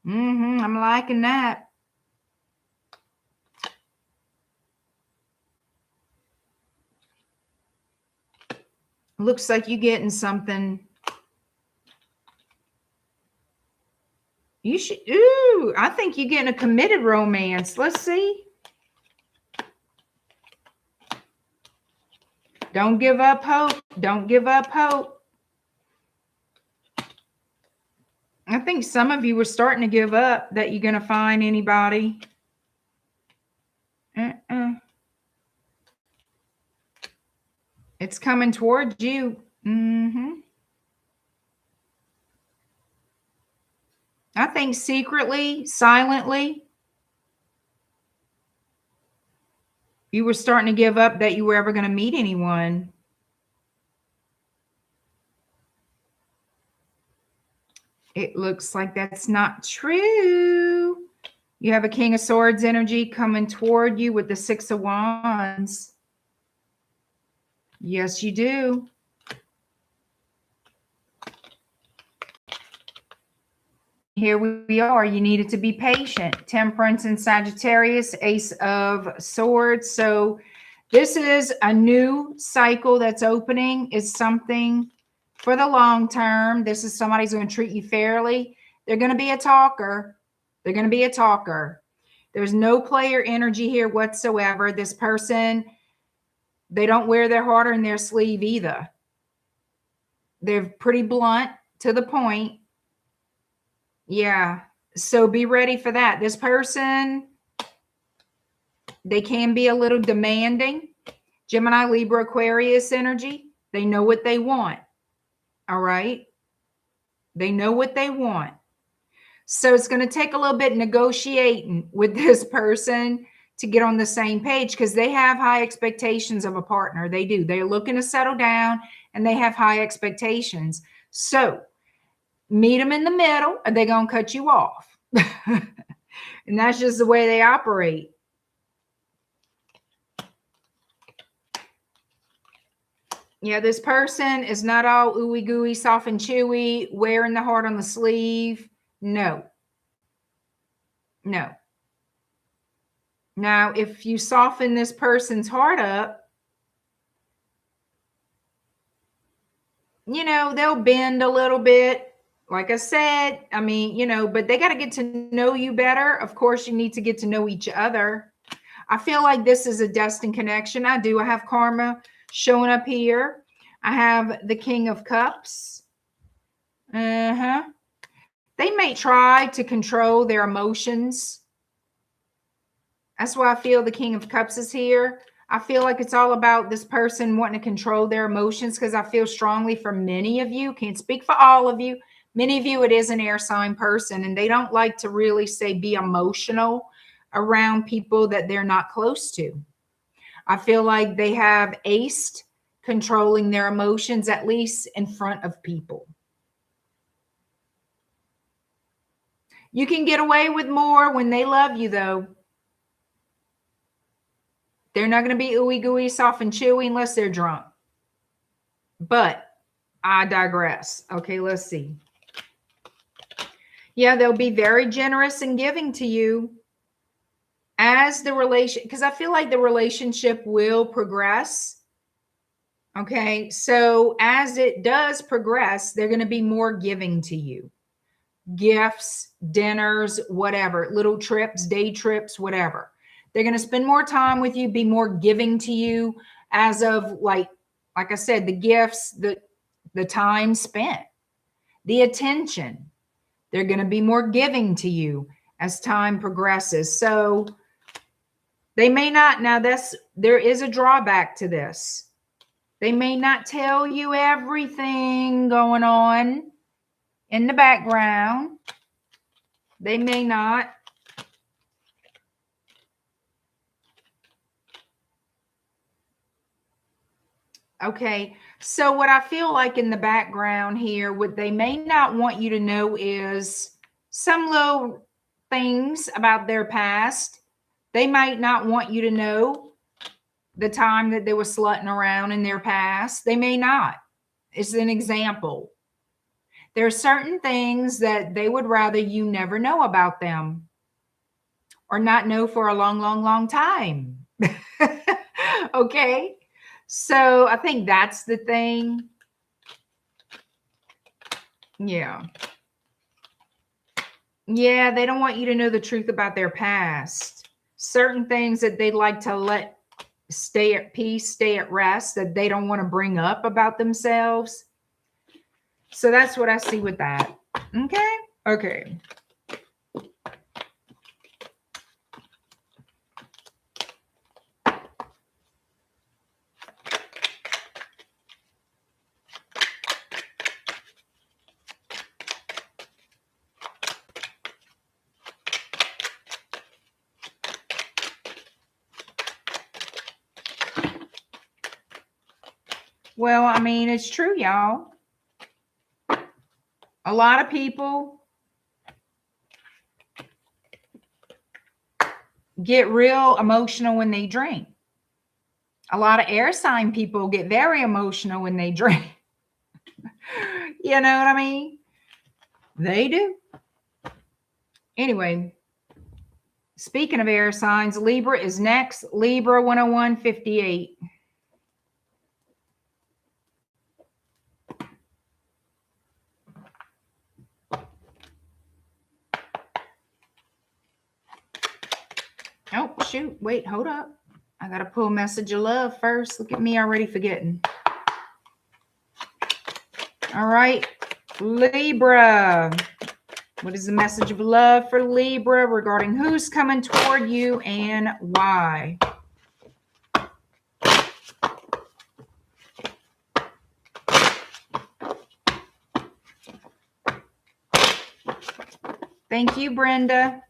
I'm liking that. Looks like you getting something. You should, ooh, I think you're getting a committed romance. Let's see. Don't give up hope. Don't give up hope. I think some of you were starting to give up that you're going to find anybody. It's coming towards you. I think secretly, silently, you were starting to give up that you were ever going to meet anyone. It looks like that's not true. You have a King of Swords energy coming toward you with the Six of Wands. Yes, you do. Here we are. You needed to be patient. Temperance and Sagittarius, Ace of Swords. So this is a new cycle that's opening. It's something for the long term. This is somebody's going to treat you fairly. They're going to be a talker. They're going to be a talker. There's no player energy here whatsoever. This person, they don't wear their heart on their sleeve either. They're pretty blunt, to the point. Yeah. So be ready for that. This person, they can be a little demanding. Gemini, Libra, Aquarius energy. They know what they want. All right. They know what they want. So it's going to take a little bit negotiating with this person to get on the same page, because they have high expectations of a partner. They do. They're looking to settle down and they have high expectations. So meet them in the middle, or they're going to cut you off. And that's just the way they operate. Yeah, this person is not all ooey gooey, soft and chewy, wearing the heart on the sleeve. No. No. Now, if you soften this person's heart up, you know, they'll bend a little bit. Like I said, I mean, you know, but they got to get to know you better. Of course, you need to get to know each other. I feel like this is a destined connection. I do. I have karma showing up here. I have the King of Cups. They may try to control their emotions. That's why I feel the King of Cups is here. I feel like it's all about this person wanting to control their emotions, because I feel strongly for many of you, can't speak for all of you. Many of you, it is an air sign person, and they don't like to really be emotional around people that they're not close to. I feel like they have aced controlling their emotions, at least in front of people. You can get away with more when they love you, though. They're not going to be ooey gooey, soft and chewy unless they're drunk. But I digress. Okay, let's see. Yeah, they'll be very generous and giving to you as the relation, because I feel like the relationship will progress. Okay, so as it does progress, they're going to be more giving to you. Gifts, dinners, whatever, little trips, day trips, whatever. They're going to spend more time with you, be more giving to you as of like I said, the gifts, the time spent, the attention. They're going to be more giving to you as time progresses. So they may not, now there is a drawback to this. They may not tell you everything going on in the background. They may not. Okay. So what I feel like in the background here, what they may not want you to know is some little things about their past. They might not want you to know the time that they were slutting around in their past. They may not. It's an example. There are certain things that they would rather you never know about them or not know for a long, long, long time. Okay. So I think that's the thing. Yeah. Yeah, they don't want you to know the truth about their past. Certain things that they'd like to let stay at peace, stay at rest, that they don't want to bring up about themselves. So that's what I see with that. Okay. Okay. Well, I mean, it's true, y'all. A lot of people get real emotional when they drink. A lot of air sign people get very emotional when they drink. You know what I mean? They do. Anyway, speaking of air signs, Libra is next. Libra 10158. Oh, shoot. Wait, hold up. I got to pull a message of love first. Look at me already forgetting. All right. Libra. What is the message of love for Libra regarding who's coming toward you and why? Thank you, Brenda.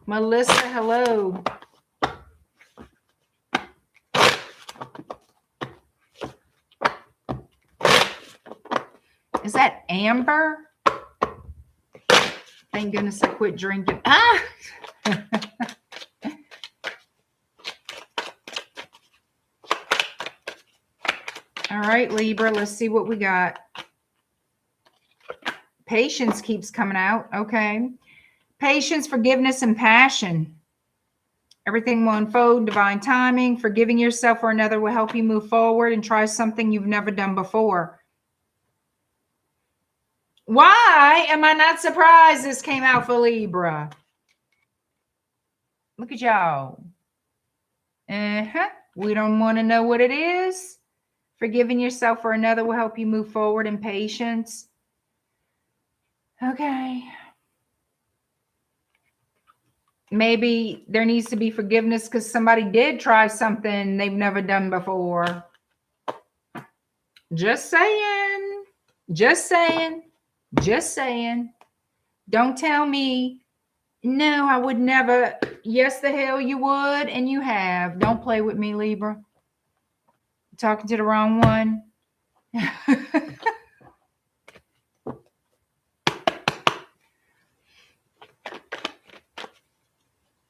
Melissa, hello. Is that Amber? Thank goodness I quit drinking. Ah! All right, Libra, let's see what we got. Patience keeps coming out. Okay. Patience, forgiveness, and passion. Everything will unfold, divine timing. Forgiving yourself or another will help you move forward and try something you've never done before. Why am I not surprised this came out for Libra? Look at y'all. We don't want to know what it is. Forgiving yourself or another will help you move forward in patience. Okay. Maybe there needs to be forgiveness because somebody did try something they've never done before. Just saying. Just saying. Just saying. Don't tell me, no, I would never. Yes, the hell you would, and you have. Don't play with me, Libra. You're talking to the wrong one.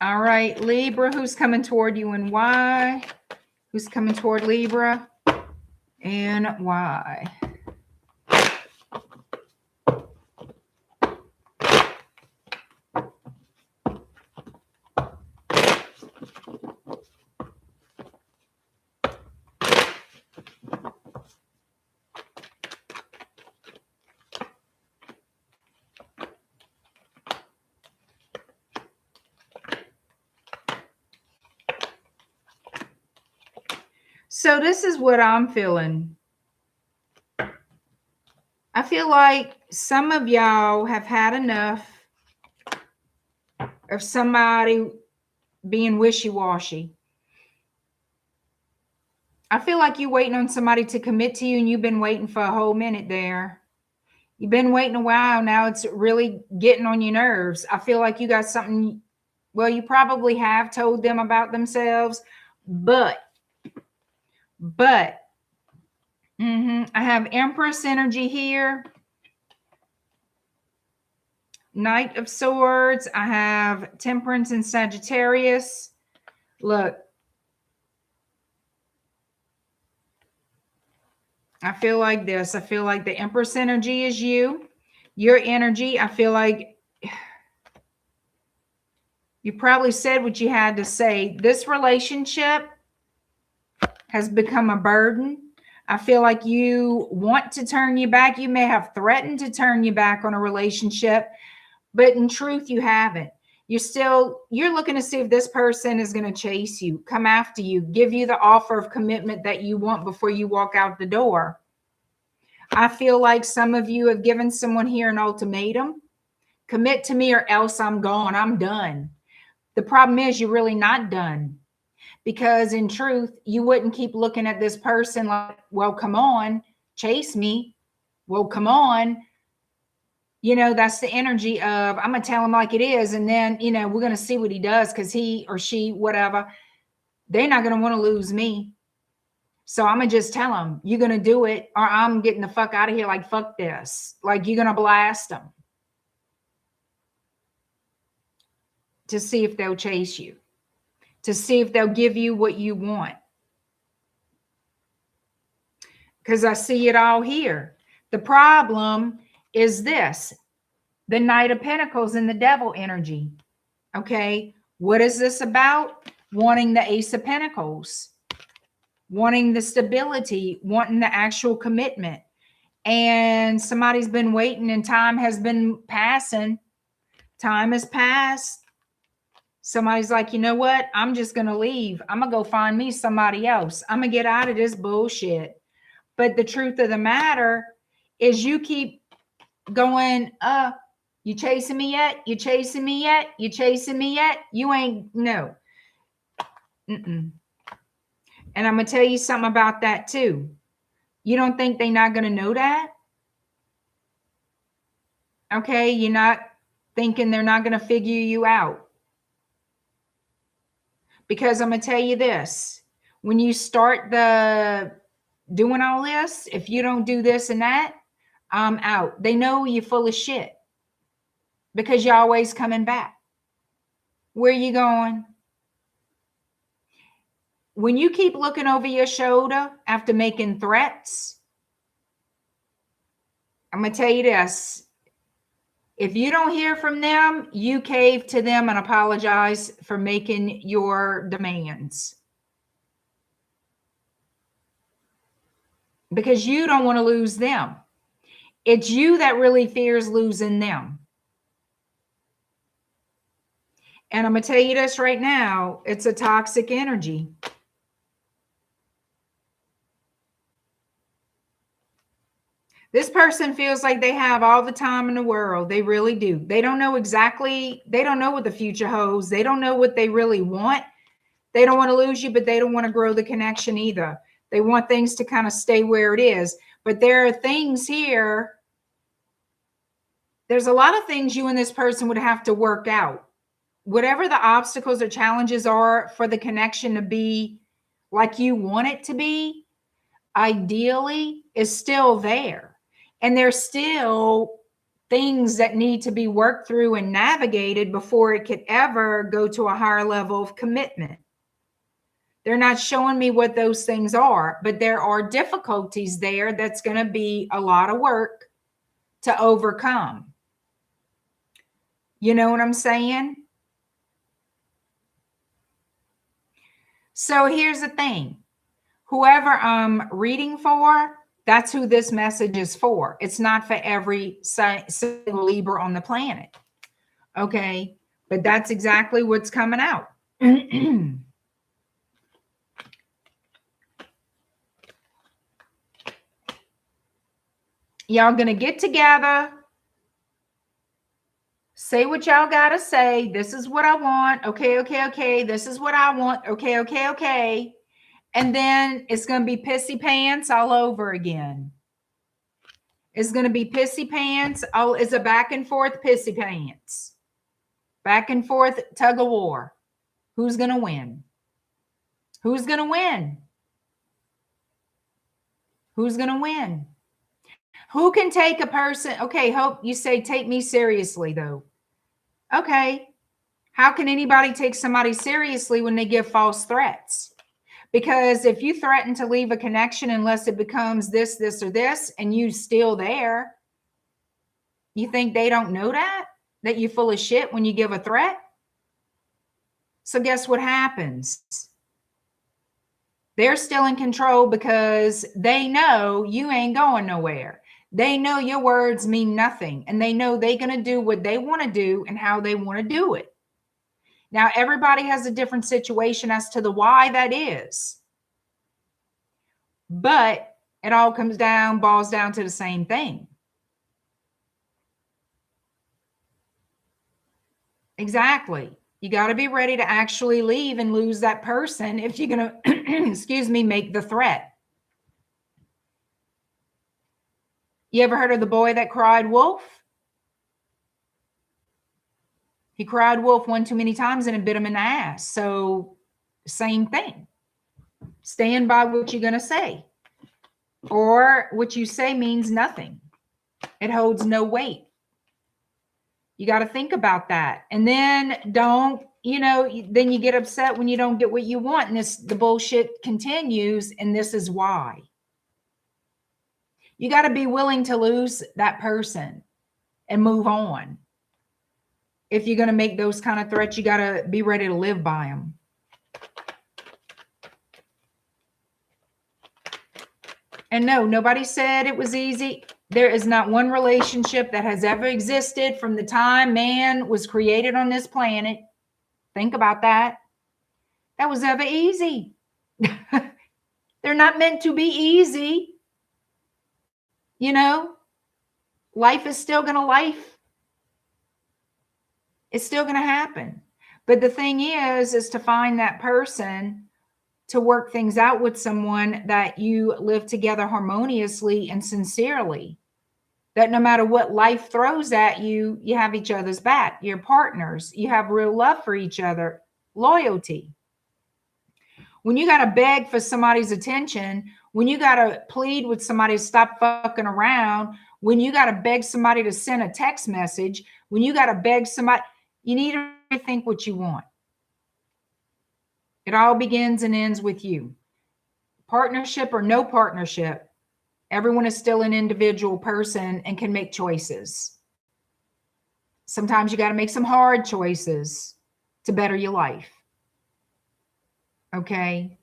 All right, Libra, who's coming toward you and why? Who's coming toward Libra and why? So this is what I'm feeling. I feel like some of y'all have had enough of somebody being wishy-washy. I feel like you're waiting on somebody to commit to you and you've been waiting for a whole minute there. You've been waiting a while. Now it's really getting on your nerves. I feel like you got something. Well, you probably have told them about themselves, but I have Empress energy here. Knight of Swords. I have Temperance and Sagittarius. Look, I feel like this. I feel like the Empress energy is you. Your energy, I feel like you probably said what you had to say. This relationship has become a burden. I feel like you want to turn you back. You may have threatened to turn you back on a relationship, but in truth, you haven't. You're looking to see if this person is going to chase you, come after you, give you the offer of commitment that you want before you walk out the door. I feel like some of you have given someone here an ultimatum. Commit to me or else I'm gone. I'm done. The problem is you're really not done. Because in truth, you wouldn't keep looking at this person like, well, come on, chase me. Well, come on. You know, that's the energy of, I'm going to tell him like it is. And then, you know, we're going to see what he does because he or she, whatever, they're not going to want to lose me. So I'm going to just tell them, you're going to do it or I'm getting the fuck out of here. Like, fuck this. Like, you're going to blast them to see if they'll chase you, to see if they'll give you what you want. Because I see it all here. The problem is this, the Knight of Pentacles and the Devil energy. Okay. What is this about? Wanting the Ace of Pentacles, wanting the stability, wanting the actual commitment. And somebody's been waiting and time has been passing. Time has passed. Somebody's like, you know what? I'm just going to leave. I'm going to go find me somebody else. I'm going to get out of this bullshit. But the truth of the matter is you keep going, you chasing me yet? You chasing me yet? You chasing me yet? You ain't, no. And I'm going to tell you something about that too. You don't think they're not going to know that? Okay, you're not thinking they're not going to figure you out. Because I'm going to tell you this. When you start doing all this, if you don't do this and that, I'm out. They know you're full of shit. Because you're always coming back. Where you going? When you keep looking over your shoulder after making threats, I'm going to tell you this. If you don't hear from them, you cave to them and apologize for making your demands. Because you don't want to lose them. It's you that really fears losing them. And I'm going to tell you this right now. It's a toxic energy. This person feels like they have all the time in the world. They really do. They don't know exactly. They don't know what the future holds. They don't know what they really want. They don't want to lose you, but they don't want to grow the connection either. They want things to kind of stay where it is. But there are things here. There's a lot of things you and this person would have to work out. Whatever the obstacles or challenges are for the connection to be like you want it to be, ideally is still there. And there's still things that need to be worked through and navigated before it could ever go to a higher level of commitment. They're not showing me what those things are, but there are difficulties there that's going to be a lot of work to overcome. You know what I'm saying? So here's the thing. Whoever I'm reading for, that's who this message is for. It's not for every single Libra on the planet. Okay? But that's exactly what's coming out. Y'all going to get together. Say what y'all got to say. This is what I want. Okay, okay, okay. This is what I want. Okay, okay, okay. And then it's going to be pissy pants all over again. It's going to be pissy pants. Oh, it's a back and forth pissy pants. Back and forth tug of war. Who's going to win? Who's going to win? Who's going to win? Who can take a person? Okay, Hope, you say take me seriously, though. Okay. How can anybody take somebody seriously when they give false threats? Because if you threaten to leave a connection unless it becomes this, this, or this, and you still there, you think they don't know that you're full of shit when you give a threat? So guess what happens? They're still in control because they know you ain't going nowhere. They know your words mean nothing, and they know they're going to do what they want to do and how they want to do it. Now, everybody has a different situation as to the why that is. But it all boils down to the same thing. Exactly. You got to be ready to actually leave and lose that person if you're going to, excuse me, make the threat. You ever heard of the boy that cried wolf? He cried wolf one too many times and it bit him in the ass. So same thing. Stand by what you're going to say, or what you say means nothing. It holds no weight. You got to think about that. And then don't, then you get upset when you don't get what you want. And the bullshit continues. And this is why. You got to be willing to lose that person and move on. If you're going to make those kind of threats, you got to be ready to live by them. And no, nobody said it was easy. There is not one relationship that has ever existed from the time man was created on this planet. Think about that. That was ever easy. They're not meant to be easy. Life is still going to life. It's still going to happen. But the thing is to find that person, to work things out with someone that you live together harmoniously and sincerely, that no matter what life throws at you, you have each other's back. You're partners. You have real love for each other, loyalty. When you got to beg for somebody's attention, when you got to plead with somebody to stop fucking around, when you got to beg somebody to send a text message, when you got to beg somebody, you need to think what you want. It all begins and ends with you. Partnership or no partnership, everyone is still an individual person and can make choices. Sometimes you got to make some hard choices to better your life. Okay?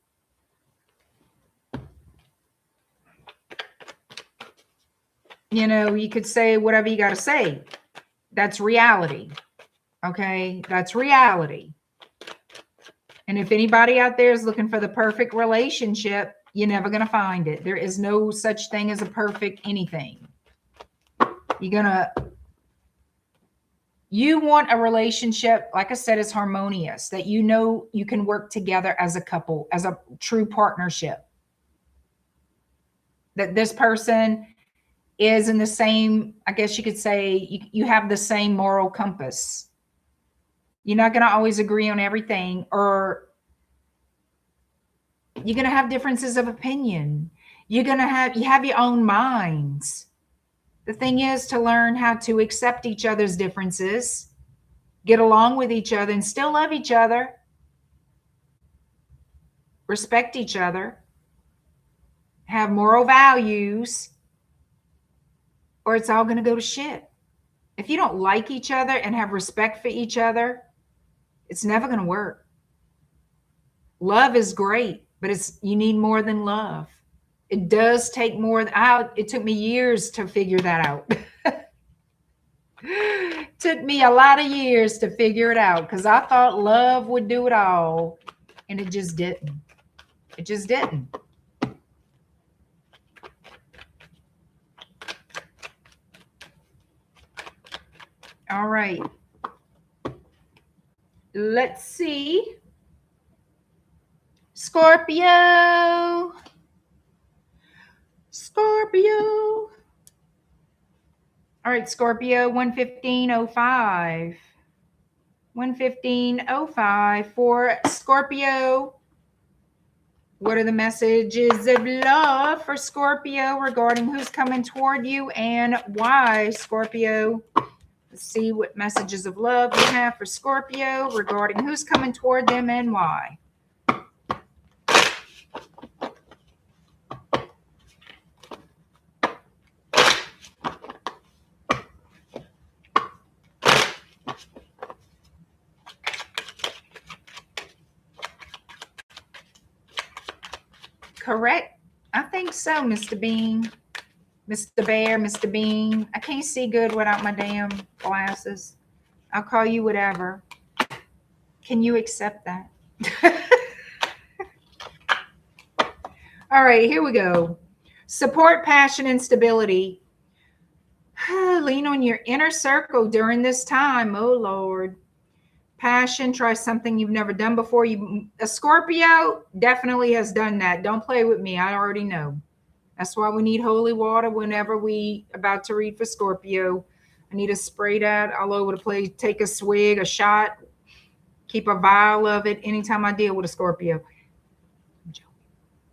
You could say whatever you got to say. That's reality. Okay? That's reality. And if anybody out there is looking for the perfect relationship, you're never going to find it. There is no such thing as a perfect anything. You want a relationship, like I said, is harmonious, that you can work together as a couple, as a true partnership. That this person is in the same, I guess you could say, you have the same moral compass. You're not going to always agree on everything, or you're going to have differences of opinion. You have your own minds. The thing is to learn how to accept each other's differences, get along with each other, and still love each other, respect each other, have moral values, or it's all going to go to shit. If you don't like each other and have respect for each other, it's never going to work. Love is great, but you need more than love. It does take more. It took me years to figure that out. Took me a lot of years to figure it out because I thought love would do it all, and it just didn't. It just didn't. All right. Let's see. Scorpio. Scorpio. All right, Scorpio, 115.05. 115.05 for Scorpio. What are the messages of love for Scorpio regarding who's coming toward you and why, Scorpio? Let's see what messages of love you have for Scorpio regarding who's coming toward them and why. Correct. I think so, Mr. Bean. Mr. Bear, Mr. Bean. I can't see good without my damn glasses. I'll call you whatever. Can you accept that? All right, here we go. Support, passion, and stability. Lean on your inner circle during this time. Oh, Lord. Passion, try something you've never done before. A Scorpio definitely has done that. Don't play with me. I already know. That's why we need holy water whenever we about to read for Scorpio. I need to spray that all over the place. Take a swig, a shot, keep a vial of it anytime I deal with a Scorpio.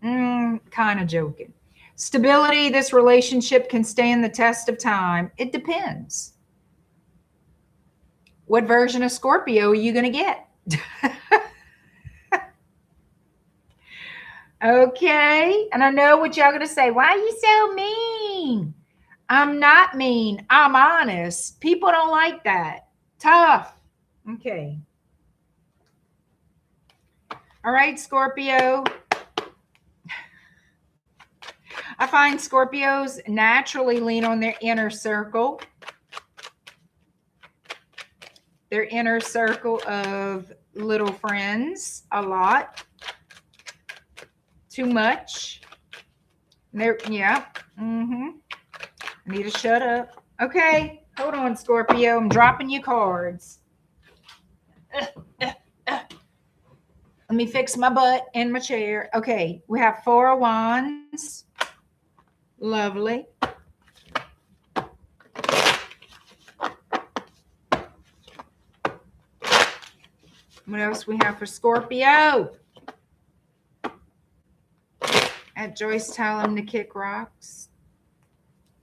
Kind of joking. Stability, this relationship can stand the test of time. It depends. What version of Scorpio are you going to get? Okay. And I know what y'all going to say. Why are you so mean? I'm not mean. I'm honest. People don't like that. Tough. Okay. All right, Scorpio. I find Scorpios naturally lean on their inner circle. Their inner circle of little friends a lot. Too much. Yeah. I need to shut up. Okay. Hold on, Scorpio. I'm dropping you cards. Let me fix my butt and my chair. Okay. We have 4 of Wands. Lovely. What else we have for Scorpio? At Joyce tell him to kick rocks.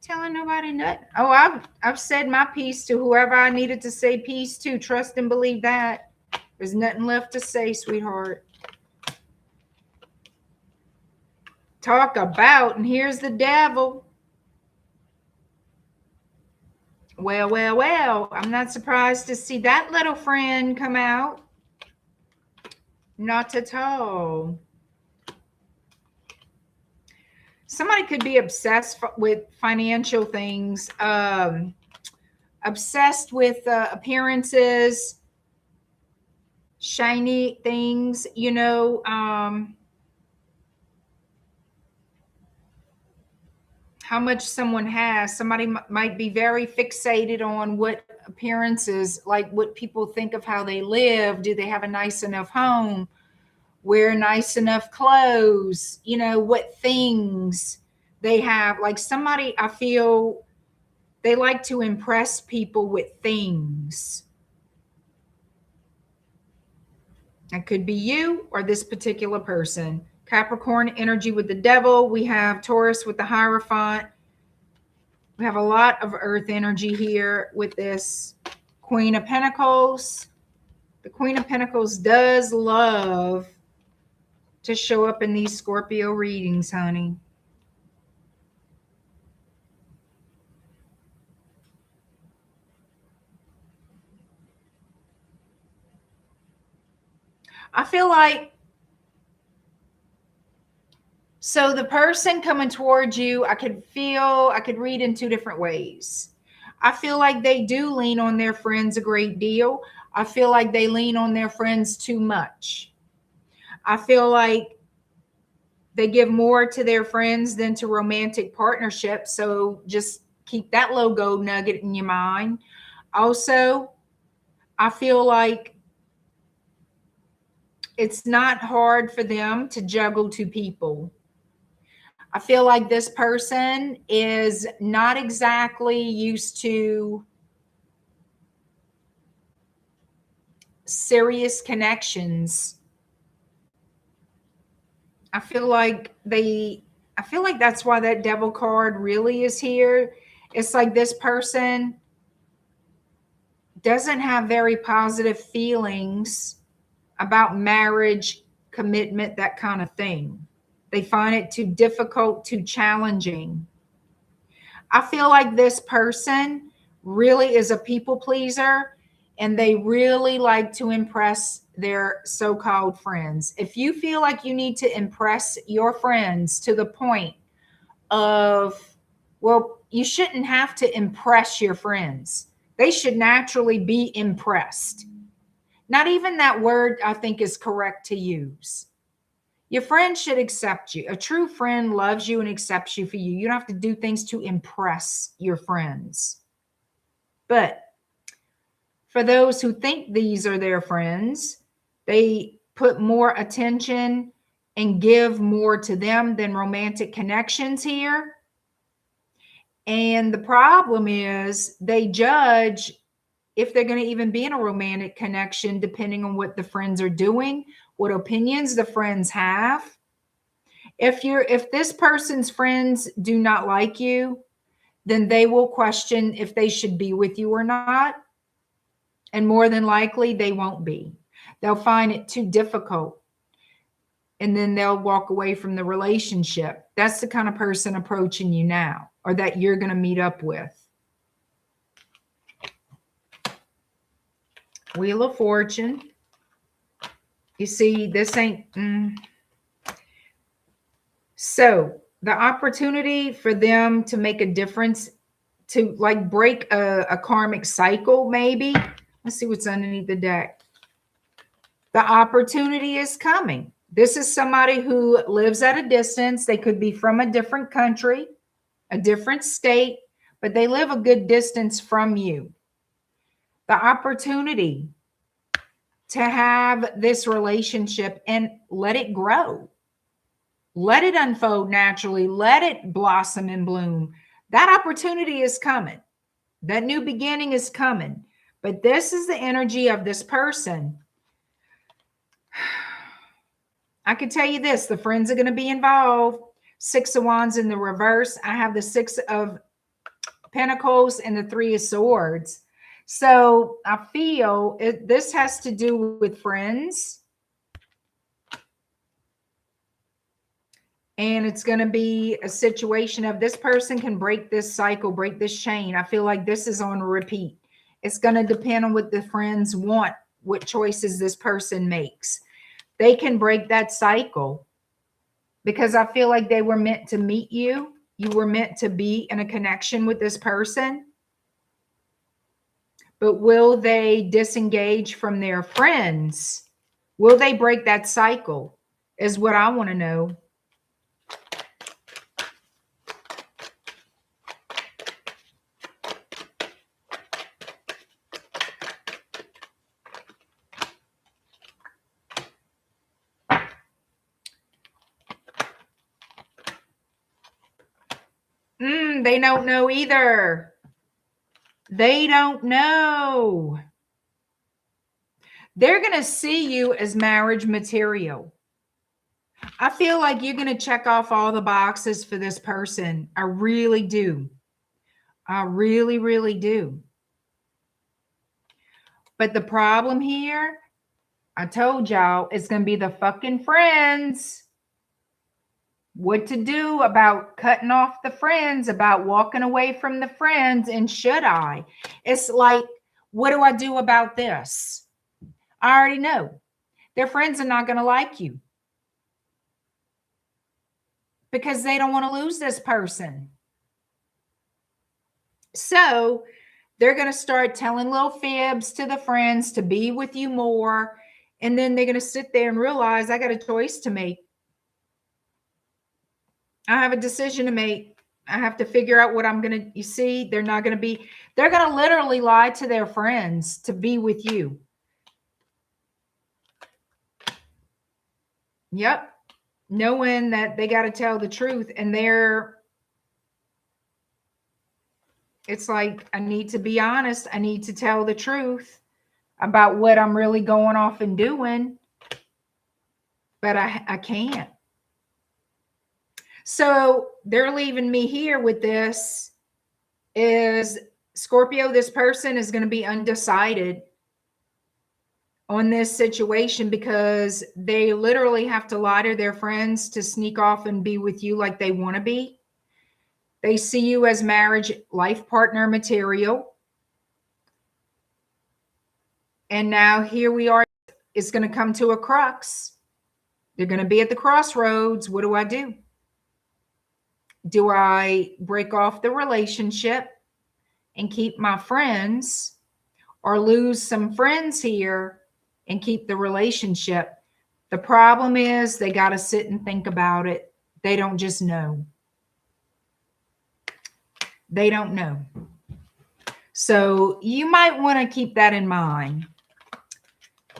Telling nobody nothing. Oh, I've said my piece to whoever I needed to say peace to. Trust and believe that. There's nothing left to say, sweetheart. Talk about, and here's the devil. Well, well, well. I'm not surprised to see that little friend come out. Not at all. Somebody could be obsessed with financial things, obsessed with appearances, shiny things, you know, how much someone has. Somebody might be very fixated on what appearances, like what people think of how they live. Do they have a nice enough home? Wear nice enough clothes? You know, what things they have. Like somebody, I feel they like to impress people with things. That could be you or this particular person. Capricorn energy with the devil. We have Taurus with the Hierophant. We have a lot of earth energy here with this Queen of Pentacles. The Queen of Pentacles does love to show up in these Scorpio readings, honey. I feel like, so the person coming towards you, I could read in 2 different ways. I feel like they do lean on their friends a great deal. I feel like they lean on their friends too much. I feel like they give more to their friends than to romantic partnerships. So just keep that little gold nugget in your mind. Also, I feel like it's not hard for them to juggle 2 people. I feel like this person is not exactly used to serious connections. I feel like that's why that devil card really is here. It's like this person doesn't have very positive feelings about marriage, commitment, that kind of thing. They find it too difficult, too challenging. I feel like this person really is a people pleaser, and they really like to impress their so-called friends. If you feel like you need to impress your friends to the point of, well, you shouldn't have to impress your friends. They should naturally be impressed. Not even that word I think is correct to use. Your friend should accept you. A true friend loves you and accepts you for you. You don't have to do things to impress your friends. But for those who think these are their friends, they put more attention and give more to them than romantic connections here. And the problem is they judge if they're going to even be in a romantic connection, depending on what the friends are doing, what opinions the friends have. If this person's friends do not like you, then they will question if they should be with you or not. And more than likely, they won't be. They'll find it too difficult. And then they'll walk away from the relationship. That's the kind of person approaching you now, or that you're going to meet up with. Wheel of Fortune. You see, this ain't... So the opportunity for them to make a difference, to like break a karmic cycle, maybe. Let's see what's underneath the deck. The opportunity is coming. This is somebody who lives at a distance. They could be from a different country, a different state, but they live a good distance from you. The opportunity to have this relationship and let it grow. Let it unfold naturally. Let it blossom and bloom. That opportunity is coming. That new beginning is coming. But this is the energy of this person. I can tell you this, the friends are going to be involved. 6 of Wands in the reverse. I have the 6 of Pentacles and the 3 of Swords. So I feel this has to do with friends. And it's going to be a situation of this person can break this cycle, break this chain. I feel like this is on repeat. It's going to depend on what the friends want, what choices this person makes. They can break that cycle because I feel like they were meant to meet you. You were meant to be in a connection with this person. But will they disengage from their friends? Will they break that cycle? Is what I want to know. They don't know either. They don't know. They're going to see you as marriage material. I feel like you're going to check off all the boxes for this person. I really do. I really, really do. But the problem here, I told y'all, it's going to be the fucking friends. What to do about cutting off the friends, about walking away from the friends, and should I? It's like, what do I do about this? I already know. Their friends are not going to like you because they don't want to lose this person. So they're going to start telling little fibs to the friends to be with you more. And then they're going to sit there and realize, I got a choice to make. I have a decision to make. I have to figure out what I'm going to, you see, they're not going to be, they're going to literally lie to their friends to be with you. Yep. Knowing that they got to tell the truth, and it's like, I need to be honest. I need to tell the truth about what I'm really going off and doing, but I can't. So they're leaving me here with this is Scorpio, this person is going to be undecided on this situation because they literally have to lie to their friends to sneak off and be with you like they want to be. They see you as marriage life partner material. And now here we are. It's going to come to a crux. They're going to be at the crossroads. What do? Do I break off the relationship and keep my friends, or lose some friends here and keep the relationship? The problem is they got to sit and think about it. They don't just know. They don't know. So you might want to keep that in mind,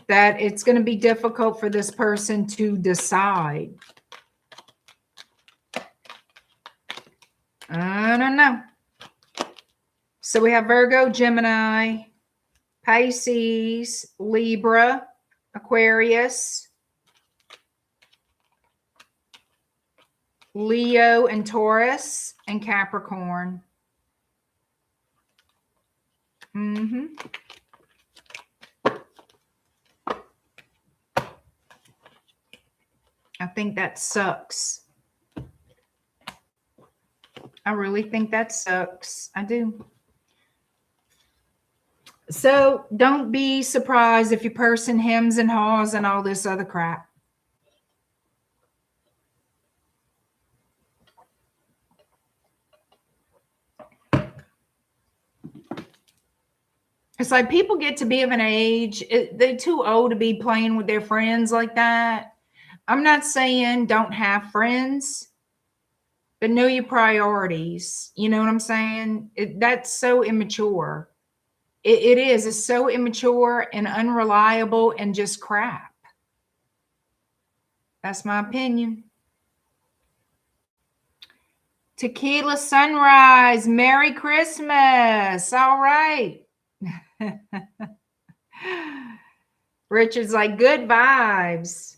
that it's going to be difficult for this person to decide. I don't know. So we have Virgo, Gemini, Pisces, Libra, Aquarius, Leo and Taurus, and Capricorn. I think that sucks. I really think that sucks. I do. So don't be surprised if your person hems and haws and all this other crap. It's like people get to be of an age, they're too old to be playing with their friends like that. I'm not saying don't have friends, but know your priorities. You know what I'm saying? That's so immature. It is. It's so immature and unreliable and just crap. That's my opinion. Tequila Sunrise. Merry Christmas. All right. Richard's like, good vibes.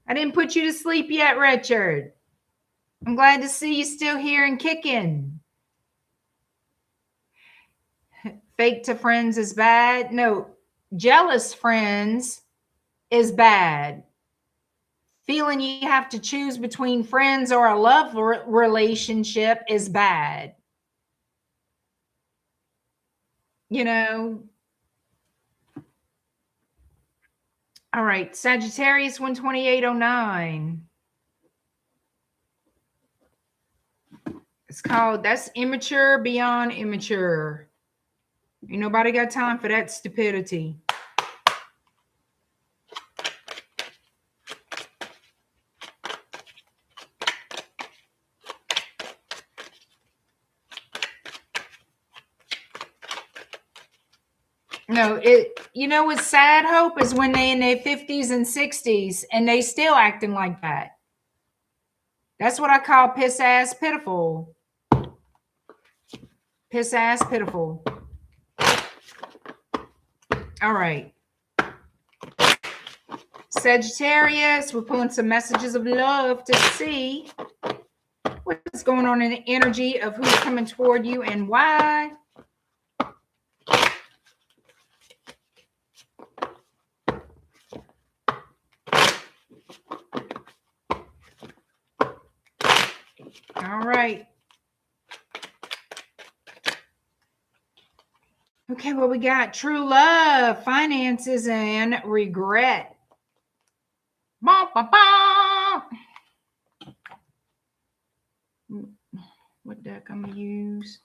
I didn't put you to sleep yet, Richard. I'm glad to see you still here and kicking. Fake to friends is bad. No, jealous friends is bad. Feeling you have to choose between friends or a love relationship is bad. You know. All right, Sagittarius 12809. It's called, that's immature beyond immature. Ain't nobody got time for that stupidity. No, you know what's sad, Hope, is when they in their 50s and 60s and they still acting like that. That's what I call piss ass pitiful. Piss ass pitiful. All right. Sagittarius, we're pulling some messages of love to see what's going on in the energy of who's coming toward you and why. All right. Okay, well, we got true love, finances, and regret. Bah, bah, bah. What deck I'm going to use?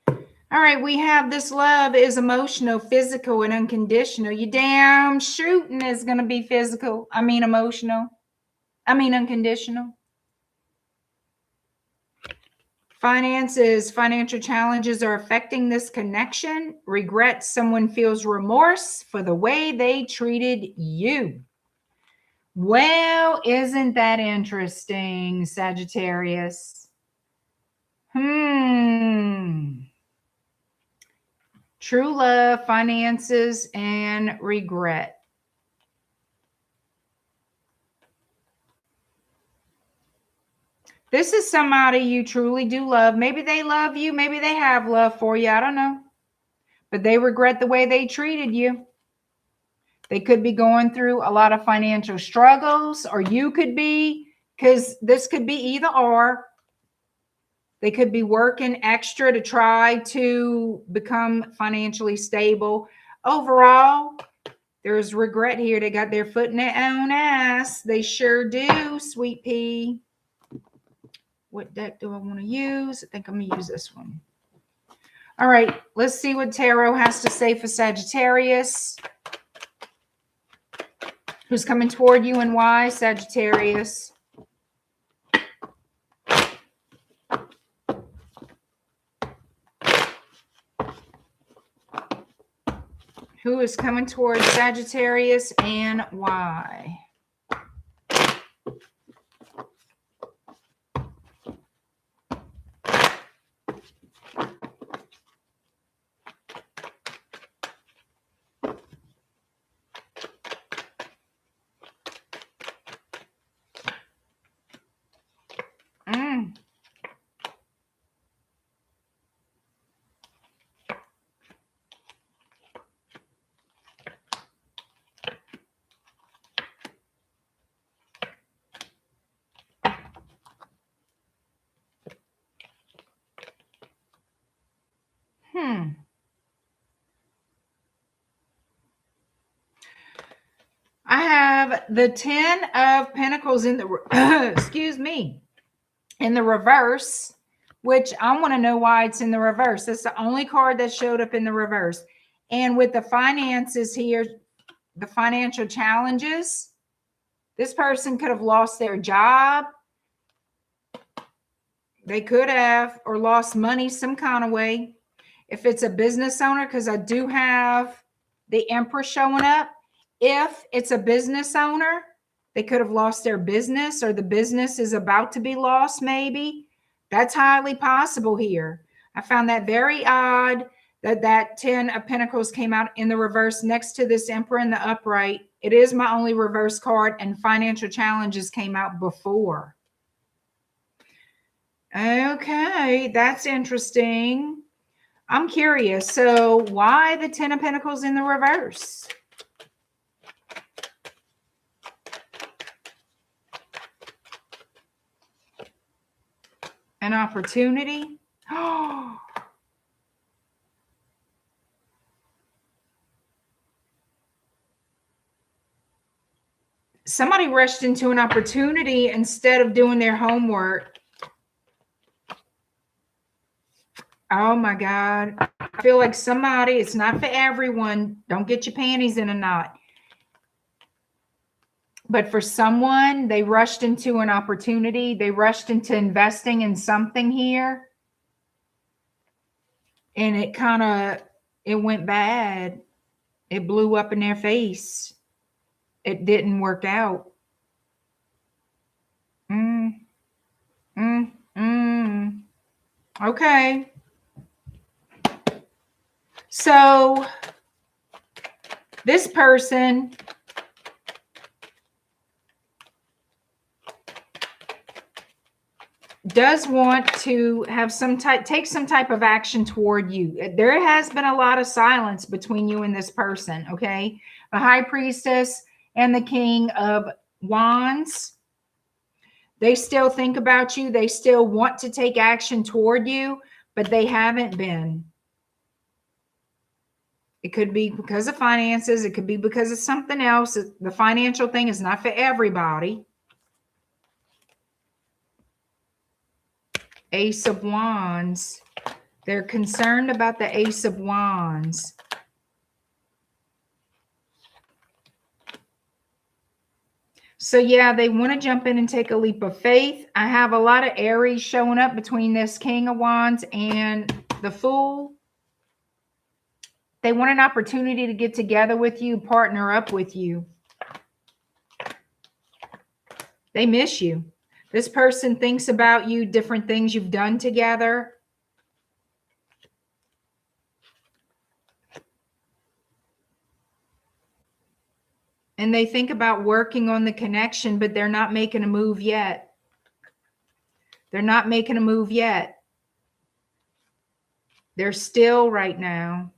All right, we have this love is emotional, physical, and unconditional. You damn shooting is going to be physical. I mean emotional. I mean unconditional. Finances, financial challenges are affecting this connection. Regret, someone feels remorse for the way they treated you. Well, isn't that interesting, Sagittarius? True love, finances, and regret. This is somebody you truly do love. Maybe they love you. Maybe they have love for you. I don't know. But they regret the way they treated you. They could be going through a lot of financial struggles, or you could be, because this could be either or. They could be working extra to try to become financially stable. Overall, there's regret here. They got their foot in their own ass. They sure do, sweet pea. What deck do I want to use? I think I'm going to use this one. All right, let's see what Tarot has to say for Sagittarius. Who's coming toward you and why, Sagittarius? Who is coming towards Sagittarius and why? I have the 10 of Pentacles in the, excuse me, in the reverse, which I want to know why it's in the reverse. That's the only card that showed up in the reverse. And with the finances here, the financial challenges, this person could have lost their job. They could have, or lost money some kind of way. If it's a business owner, because I do have the Empress showing up. If it's a business owner, they could have lost their business, or the business is about to be lost, maybe. That's highly possible here. I found that very odd that that 10 of Pentacles came out in the reverse next to this Emperor in the upright. It is my only reverse card, and financial challenges came out before. Okay, that's interesting. I'm curious. So why the 10 of Pentacles in the reverse? An opportunity. Oh, somebody rushed into an opportunity instead of doing their homework. Oh my God. I feel like somebody, it's not for everyone. Don't get your panties in a knot. But for someone, they rushed into an opportunity. They rushed into investing in something here. And it went bad. It blew up in their face. It didn't work out. Okay. So this person does want to have take some type of action toward you. There has been a lot of silence between you and this person, okay? The High Priestess and the King of Wands. They still think about you. They still want to take action toward you, but they haven't been. It could be because of finances. It could be because of something else. The financial thing is not for everybody. Ace of Wands. They're concerned about the Ace of Wands. So yeah, they want to jump in and take a leap of faith. I have a lot of Aries showing up between this King of Wands and the Fool. They want an opportunity to get together with you, partner up with you. They miss you. This person thinks about you, different things you've done together. And they think about working on the connection, but they're not making a move yet. They're not making a move yet. They're still right now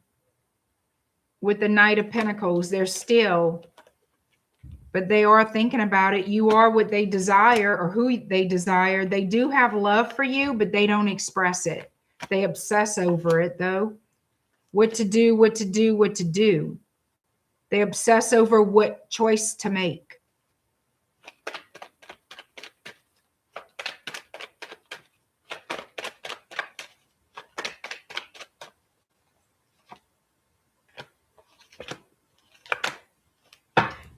with the Knight of Pentacles. They're still, but they are thinking about it. You are what they desire or who they desire. They do have love for you, but they don't express it. They obsess over it though. What to do, what to do, what to do. They obsess over what choice to make.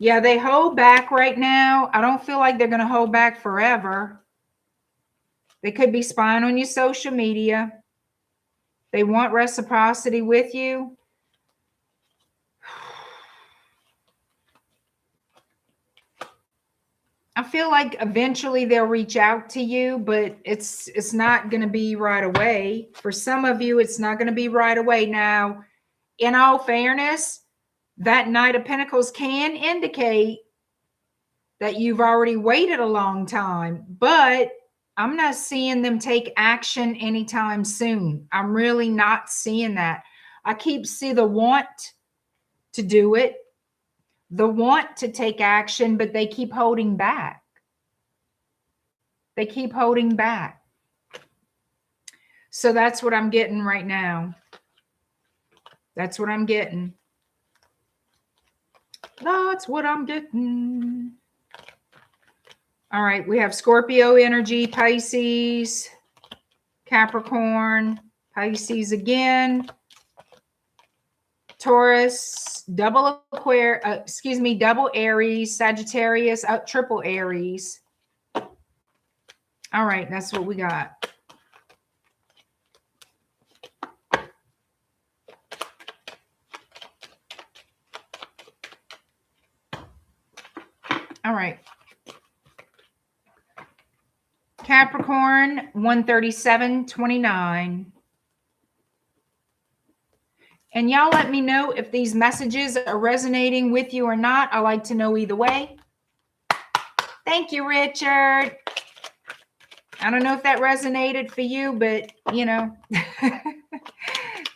Yeah, they hold back right now. I don't feel like they're going to hold back forever. They could be spying on your social media. They want reciprocity with you. I feel like eventually they'll reach out to you, but it's not going to be right away. For some of you, it's not going to be right away. Now, in all fairness, that Knight of Pentacles can indicate that you've already waited a long time, but I'm not seeing them take action anytime soon. I'm really not seeing that. I keep seeing the want to do it, the want to take action, but they keep holding back. They keep holding back. So that's what I'm getting right now. That's what I'm getting. That's what I'm getting. All right, we have Scorpio energy, Pisces, Capricorn, Pisces again, Taurus, double Aries, Sagittarius, triple Aries. All right, that's what we got. All right. Capricorn 137.29. And y'all let me know if these messages are resonating with you or not. I like to know either way. Thank you, Richard. I don't know if that resonated for you, but you know,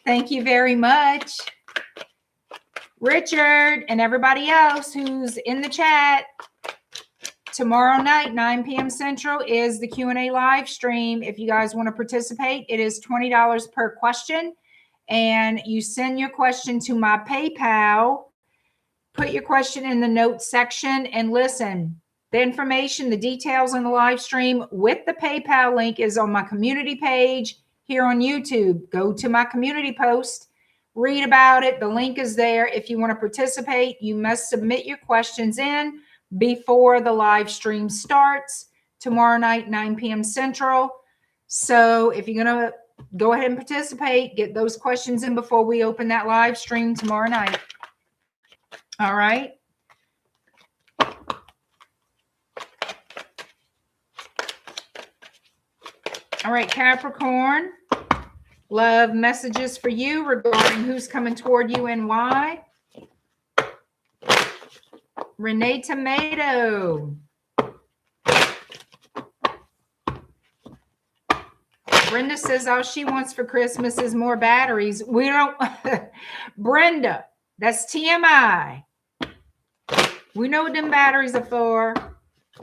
thank you very much. Richard and everybody else who's in the chat. Tomorrow night, 9 p.m. Central, is the Q&A live stream. If you guys want to participate, it is $20 per question. And you send your question to my PayPal. Put your question in the notes section. And listen, the information, the details on the live stream with the PayPal link is on my community page here on YouTube. Go to my community post. Read about it. The link is there. If you want to participate, you must submit your questions in before the live stream starts tomorrow night, 9 p.m. Central. So if you're going to go ahead and participate, get those questions in before we open that live stream tomorrow night. All right. All right, Capricorn. Love messages for you regarding who's coming toward you and why. Renee Tomato. Brenda says all she wants for Christmas is more batteries. We don't. Brenda, that's TMI. We know what them batteries are for,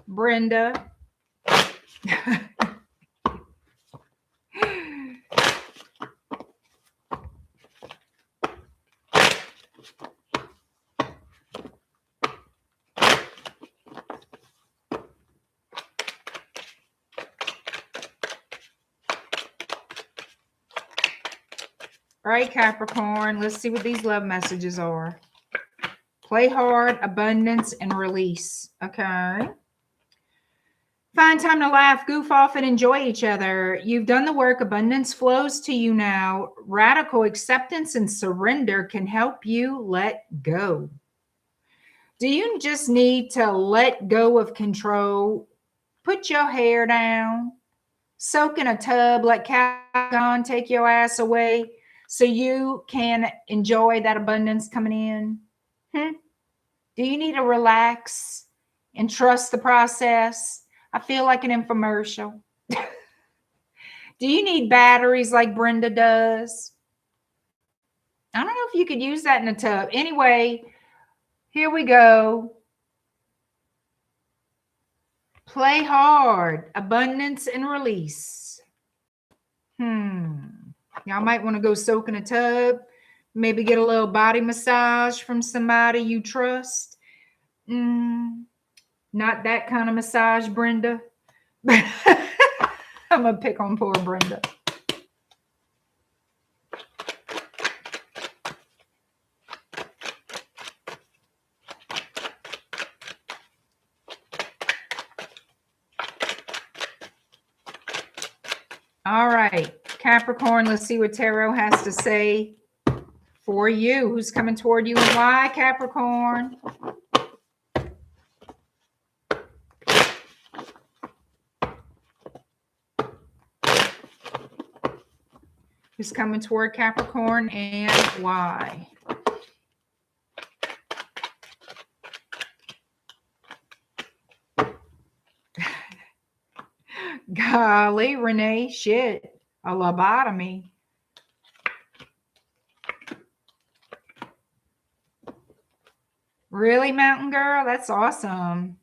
Brenda. All right, Capricorn, let's see what these love messages are. Play hard, abundance, and release. Okay. Find time to laugh, goof off, and enjoy each other. You've done the work. Abundance flows to you now. Radical acceptance and surrender can help you let go. Do you just need to let go of control? Put your hair down. Soak in a tub, let Calgon take your ass away so you can enjoy that abundance coming in. Do you need to relax and trust the process? I feel like an infomercial. Do you need batteries like Brenda does? I don't know if you could use that in a tub. Anyway, here we go. Play hard, abundance and release. Y'all might want to go soak in a tub, maybe get a little body massage from somebody you trust. Not that kind of massage, Brenda. I'm going to pick on poor Brenda. All right, Capricorn, let's see what Tarot has to say for you. Who's coming toward you and why, Capricorn? Who's coming toward Capricorn and why? Golly, Renee, shit. A lobotomy. Really, Mountain Girl? That's awesome.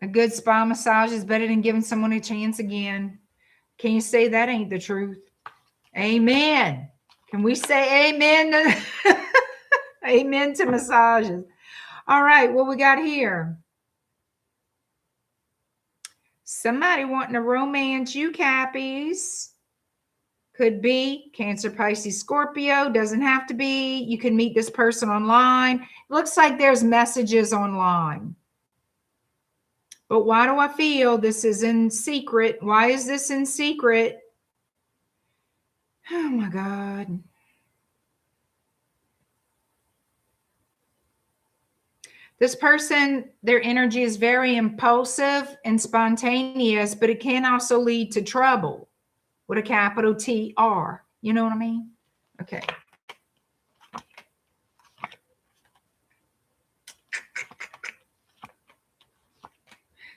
A good spa massage is better than giving someone a chance again. Can you say that ain't the truth? Amen. Can we say amen to amen to massages? All right, what we got here? Somebody wanting to romance you, Cappies. Could be Cancer, Pisces, Scorpio. Doesn't have to be. You can meet this person online. It looks like there's messages online. But why do I feel this is in secret? Why is this in secret? Oh, my God. This person, their energy is very impulsive and spontaneous, but it can also lead to trouble with a capital T-R. You know what I mean? Okay.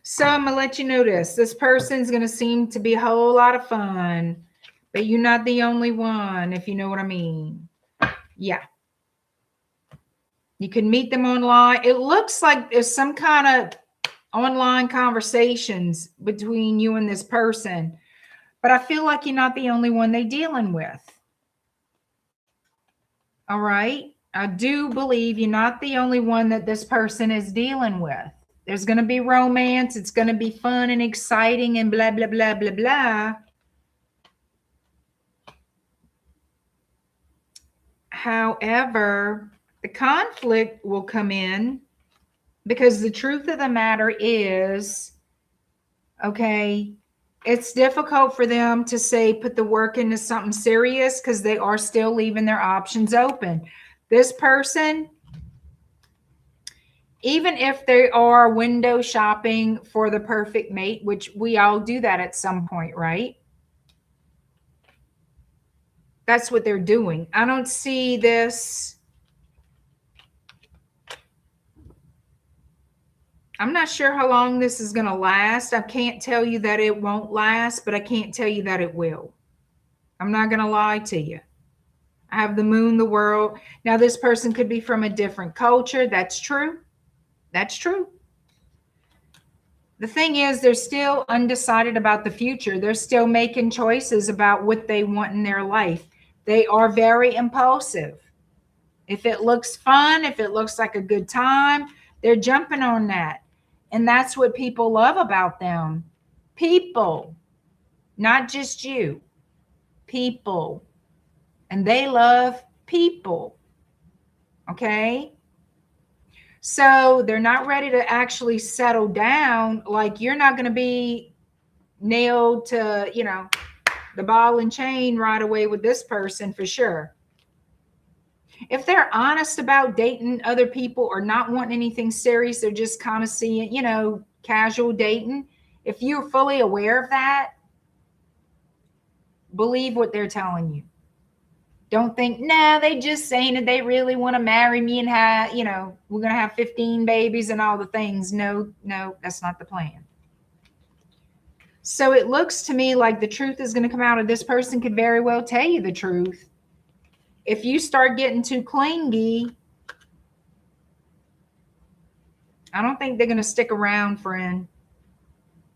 So I'm going to let you know this. This person's going to seem to be a whole lot of fun, but you're not the only one, if you know what I mean. Yeah. You can meet them online. It looks like there's some kind of online conversations between you and this person, but I feel like you're not the only one they're dealing with. All right. I do believe you're not the only one that this person is dealing with. There's going to be romance. It's going to be fun and exciting and blah, blah, blah, blah, blah. However, the conflict will come in because the truth of the matter is, okay, it's difficult for them to say, put the work into something serious because they are still leaving their options open. This person, even if they are window shopping for the perfect mate, which we all do that at some point, right? That's what they're doing. I don't see this. I'm not sure how long this is going to last. I can't tell you that it won't last, but I can't tell you that it will. I'm not going to lie to you. I have the moon, the world. Now, this person could be from a different culture. That's true. That's true. The thing is, they're still undecided about the future. They're still making choices about what they want in their life. They are very impulsive. If it looks fun, if it looks like a good time, they're jumping on that. And that's what people love about them. People, not just you. People. And they love people. Okay? So they're not ready to actually settle down. Like, you're not going to be nailed to, you know, the ball and chain right away with this person for sure. If they're honest about dating other people or not wanting anything serious, they're just kind of seeing, you know, casual dating. If you're fully aware of that, believe what they're telling you. Don't think, no, they just saying that they really want to marry me and have, you know, we're going to have 15 babies and all the things. No, that's not the plan. So it looks to me like the truth is going to come out, of this person could very well tell you the truth. If you start getting too clingy, I don't think they're going to stick around, friend,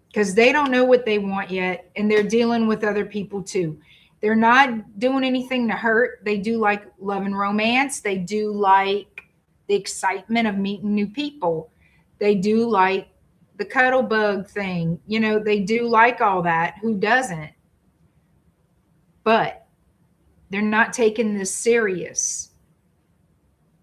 because they don't know what they want yet, and they're dealing with other people too. They're not doing anything to hurt. They do like love and romance. They do like the excitement of meeting new people. They do like the cuddle bug thing. You know, they do like all that. Who doesn't? But they're not taking this serious.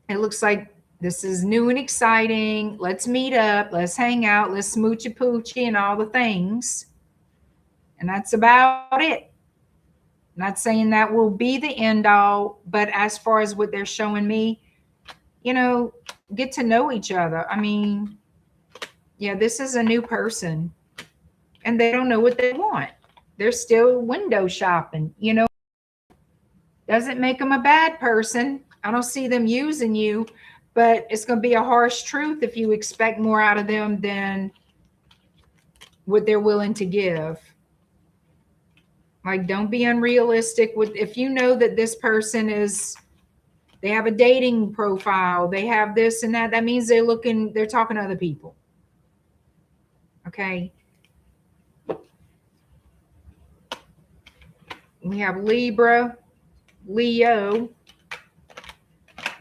It looks like this is new and exciting. Let's meet up. Let's hang out. Let's smoochy poochy and all the things. And that's about it. Not saying that will be the end all, but as far as what they're showing me, you know, get to know each other. I mean, yeah, this is a new person and they don't know what they want. They're still window shopping, you know. Doesn't make them a bad person. I don't see them using you, but it's going to be a harsh truth if you expect more out of them than what they're willing to give. Like, don't be unrealistic with, if you know that this person is, they have a dating profile, they have this and that, that means they're talking to other people. Okay. We have Libra, Leo,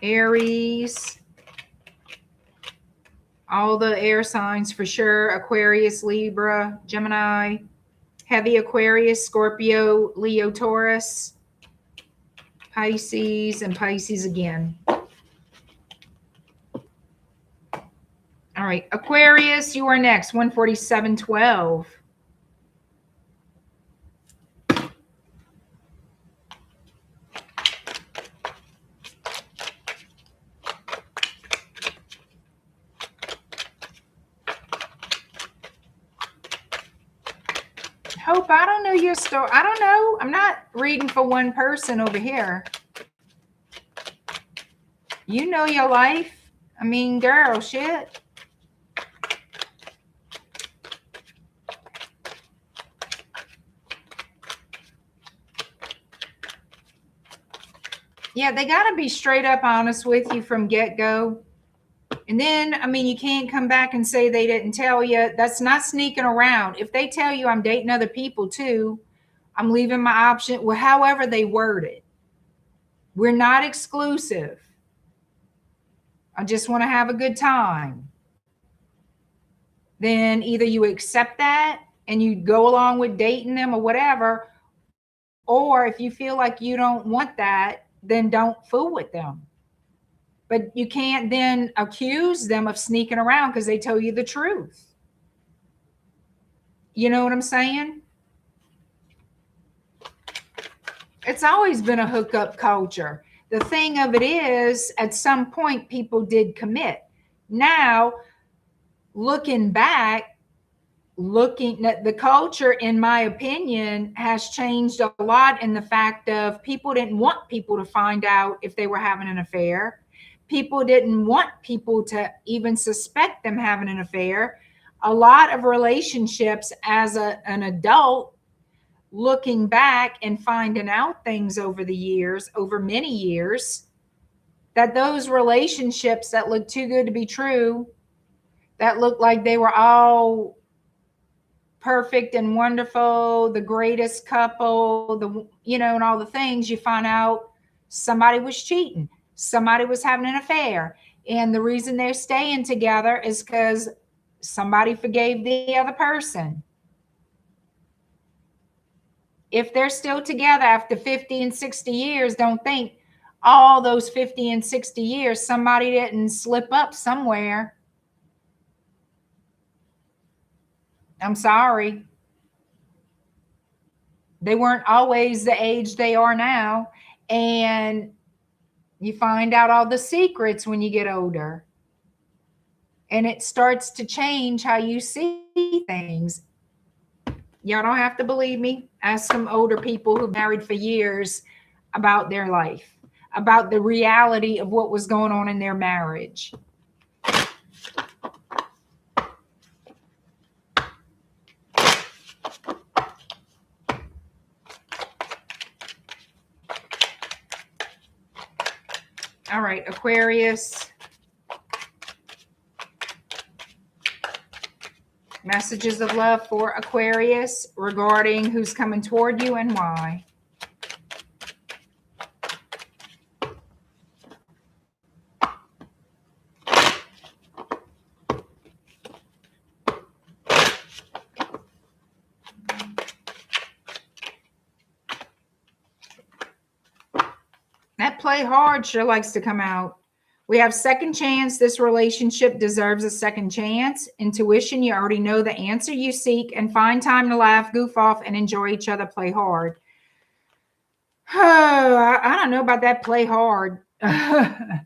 Aries, all the air signs for sure. Aquarius, Libra, Gemini, heavy Aquarius, Scorpio, Leo, Taurus, Pisces, and Pisces again. All right, Aquarius, you are next. 147.12. Hope, I don't know your story. I don't know. I'm not reading for one person over here. You know your life. I mean, girl, shit. Yeah, they got to be straight up honest with you from get-go. And then, I mean, you can't come back and say they didn't tell you. That's not sneaking around. If they tell you I'm dating other people too, I'm leaving my option, well, however they word it. We're not exclusive. I just want to have a good time. Then either you accept that and you go along with dating them or whatever, or if you feel like you don't want that, then don't fool with them. But you can't then accuse them of sneaking around because they tell you the truth. You know what I'm saying? It's always been a hookup culture. The thing of it is, at some point, people did commit. Now, looking back, looking at the culture, in my opinion, has changed a lot in the fact of people didn't want people to find out if they were having an affair. People didn't want people to even suspect them having an affair. A lot of relationships as an adult, looking back and finding out things over the years, over many years, that those relationships that looked too good to be true, that looked like they were all perfect and wonderful, the greatest couple, and all the things, you find out somebody was cheating. Somebody was having an affair. And the reason they're staying together is because somebody forgave the other person. If they're still together after 50 and 60 years, don't think all those 50 and 60 years, somebody didn't slip up somewhere. I'm sorry. They weren't always the age they are now. And you find out all the secrets when you get older. And it starts to change how you see things. Y'all don't have to believe me. Ask some older people who've married for years about their life, about the reality of what was going on in their marriage. All right, Aquarius. Messages of love for Aquarius regarding who's coming toward you and why. That play hard sure likes to come out. We have second chance. This relationship deserves a second chance. Intuition, you already know the answer you seek, and find time to laugh, goof off, and enjoy each other. Play hard. Oh, I don't know about that play hard. But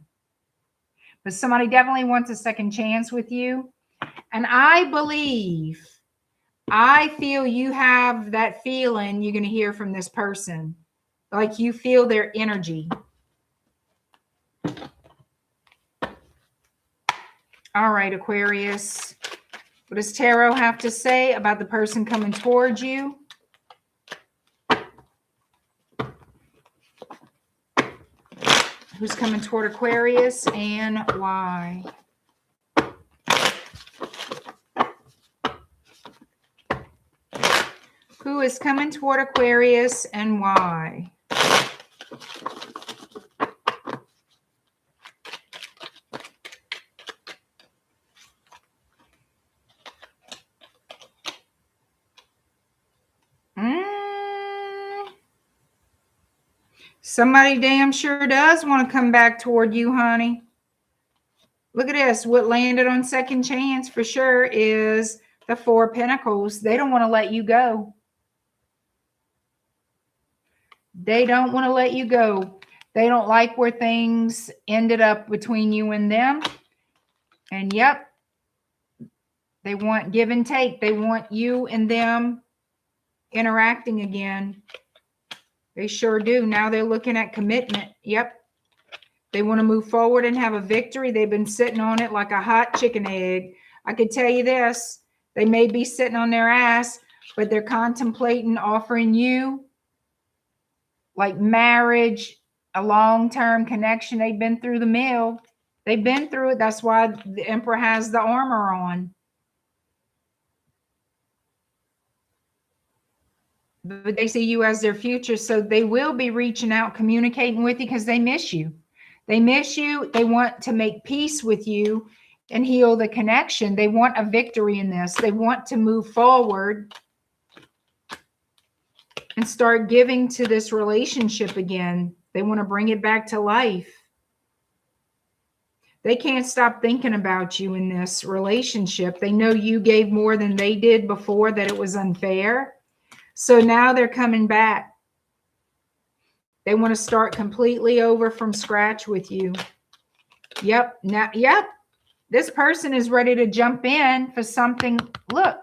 somebody definitely wants a second chance with you. And I feel you have that feeling you're going to hear from this person. Like you feel their energy. All right, Aquarius. What does Tarot have to say about the person coming towards you? Who's coming toward Aquarius and why? Who is coming toward Aquarius and why? Somebody damn sure does want to come back toward you, honey. Look at this. What landed on second chance for sure is the Four of Pentacles. They don't want to let you go. They don't want to let you go. They don't like where things ended up between you and them. And yep, they want give and take. They want you and them interacting again. They sure do. Now they're looking at commitment. Yep. They want to move forward and have a victory. They've been sitting on it like a hot chicken egg. I could tell you this. They may be sitting on their ass, but they're contemplating offering you like marriage, a long-term connection. They've been through the mill. They've been through it. That's why the Emperor has the armor on. But they see you as their future, so they will be reaching out, communicating with you because they miss you. They miss you. They want to make peace with you and heal the connection. They want a victory in this. They want to move forward and start giving to this relationship again. They want to bring it back to life. They can't stop thinking about you in this relationship. They know you gave more than they did before, that it was unfair. So now they're coming back. They want to start completely over from scratch with you. Yep. Now, yep. This person is ready to jump in for something. Look,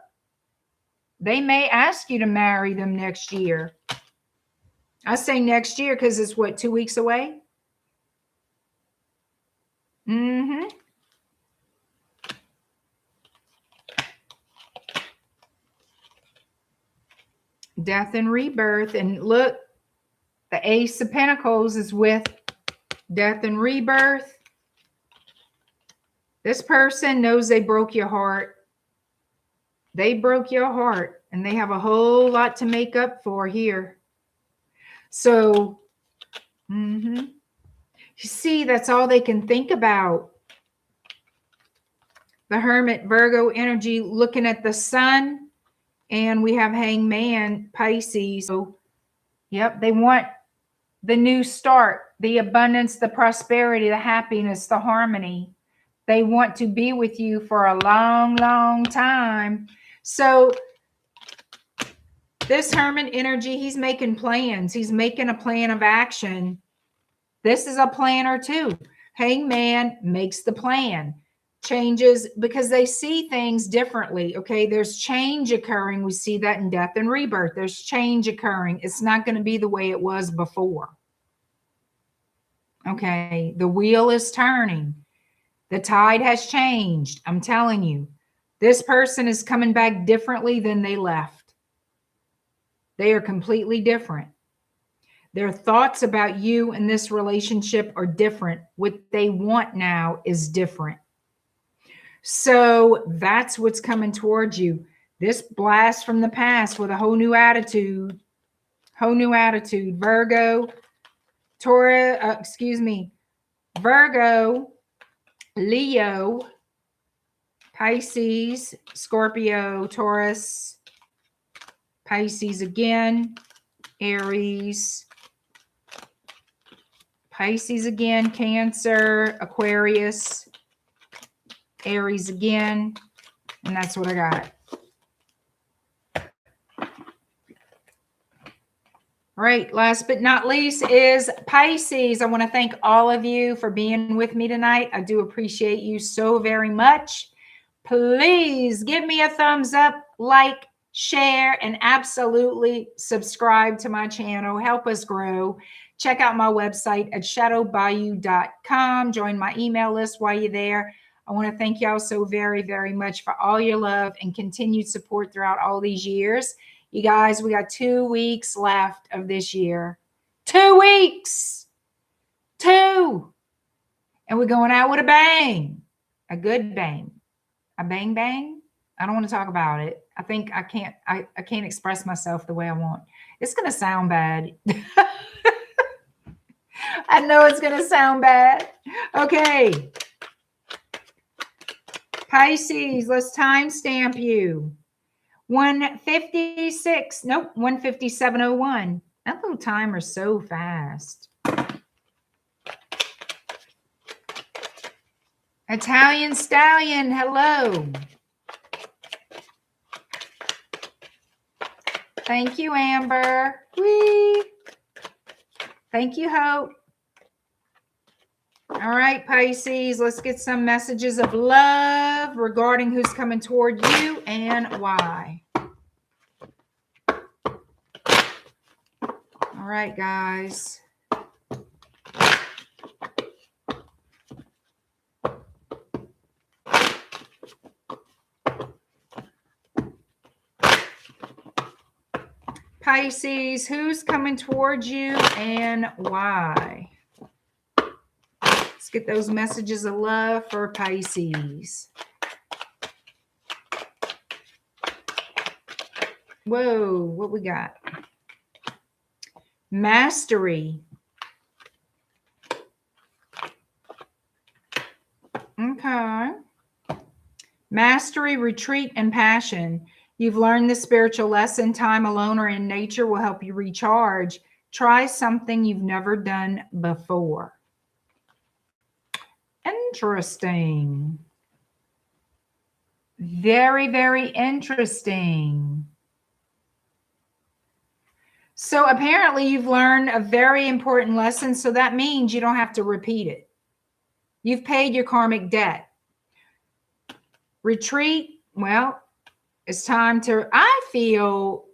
they may ask you to marry them next year. I say next year because it's what, 2 weeks away? Mm-hmm. Death and rebirth. And look, the Ace of Pentacles is with death and rebirth. This person knows they broke your heart. They broke your heart, and they have a whole lot to make up for here. So, you see, that's all they can think about. The Hermit, Virgo energy, looking at the sun. And we have Hangman, Pisces. So, yep, they want the new start, the abundance, the prosperity, the happiness, the harmony. They want to be with you for a long, long time. So this Hermit energy, he's making plans. He's making a plan of action. This is a planner too. Hangman makes the plan. Changes because they see things differently. Okay, there's change occurring. We see that in death and rebirth. There's change occurring. It's not going to be the way it was before. Okay, the wheel is turning. The tide has changed. I'm telling you, this person is coming back differently than they left. They are completely different. Their thoughts about you and this relationship are different. What they want now is different. So that's what's coming towards you. This blast from the past with a whole new attitude. Whole new attitude. Virgo, Taurus, Virgo, Leo, Pisces, Scorpio, Taurus, Pisces again, Aries, Pisces again, Cancer, Aquarius, Aries again, and that's what I got. All right, last but not least is Pisces. I want to thank all of you for being with me tonight. I do appreciate you so very much. Please give me a thumbs up, like, share, and absolutely subscribe to my channel. Help us grow. Check out my website at shadowbayou.com. Join my email list while you're there. I want to thank y'all so very, very much for all your love and continued support throughout all these years. You guys, we got 2 weeks left of this year. 2 weeks. 2. And we're going out with a bang. A good bang. A bang bang. I don't want to talk about it. I think I can't express myself the way I want. It's going to sound bad. I know it's going to sound bad. Okay. Pisces, let's timestamp you. 156. Nope, 157.01. That little timer's so fast. Italian Stallion, hello. Thank you, Amber. Whee. Thank you, Hope. All right, Pisces, let's get some messages of love regarding who's coming toward you and why. All right, guys. Pisces, who's coming towards you and why? Let's get those messages of love for Pisces. Whoa, what we got? Mastery. Okay. Mastery, retreat, and passion. You've learned the spiritual lesson. Time alone or in nature will help you recharge. Try something you've never done before. Interesting. Very, very interesting. So apparently you've learned a very important lesson. So that means you don't have to repeat it. You've paid your karmic debt. Retreat, well, it's time to, I feel,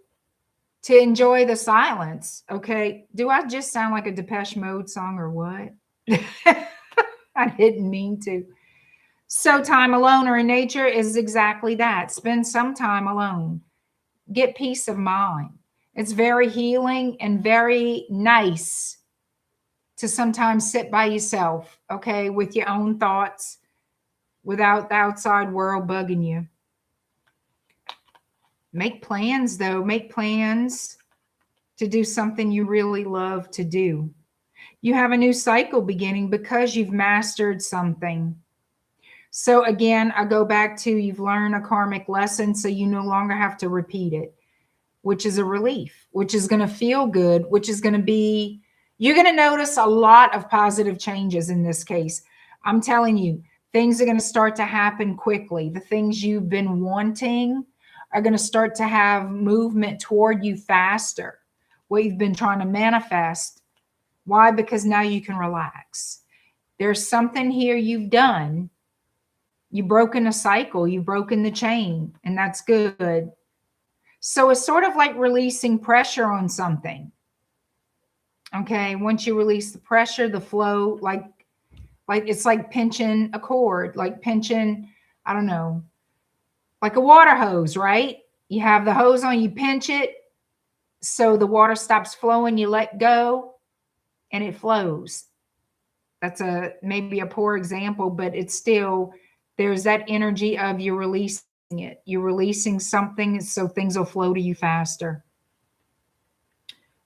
to enjoy the silence. Okay. Do I just sound like a Depeche Mode song or what? I didn't mean to. So time alone or in nature is exactly that. Spend some time alone. Get peace of mind. It's very healing and very nice to sometimes sit by yourself, okay, with your own thoughts, without the outside world bugging you. Make plans, though. Make plans to do something you really love to do. You have a new cycle beginning because you've mastered something. So again, I go back to you've learned a karmic lesson, so you no longer have to repeat it, which is a relief, which is going to feel good, which is going to be, you're going to notice a lot of positive changes in this case. I'm telling you, things are going to start to happen quickly. The things you've been wanting are going to start to have movement toward you faster. What you've been trying to manifest. Why? Because now you can relax. There's something here you've done. You've broken a cycle. You've broken the chain, and that's good. So it's sort of like releasing pressure on something. Okay. Once you release the pressure, the flow, like it's like pinching a cord, like pinching, I don't know, like a water hose, right? You have the hose on, you pinch it, So the water stops flowing, you let go, and it flows. That's maybe a poor example, but it's still, there's that energy of you're releasing it. You're releasing something so things will flow to you faster.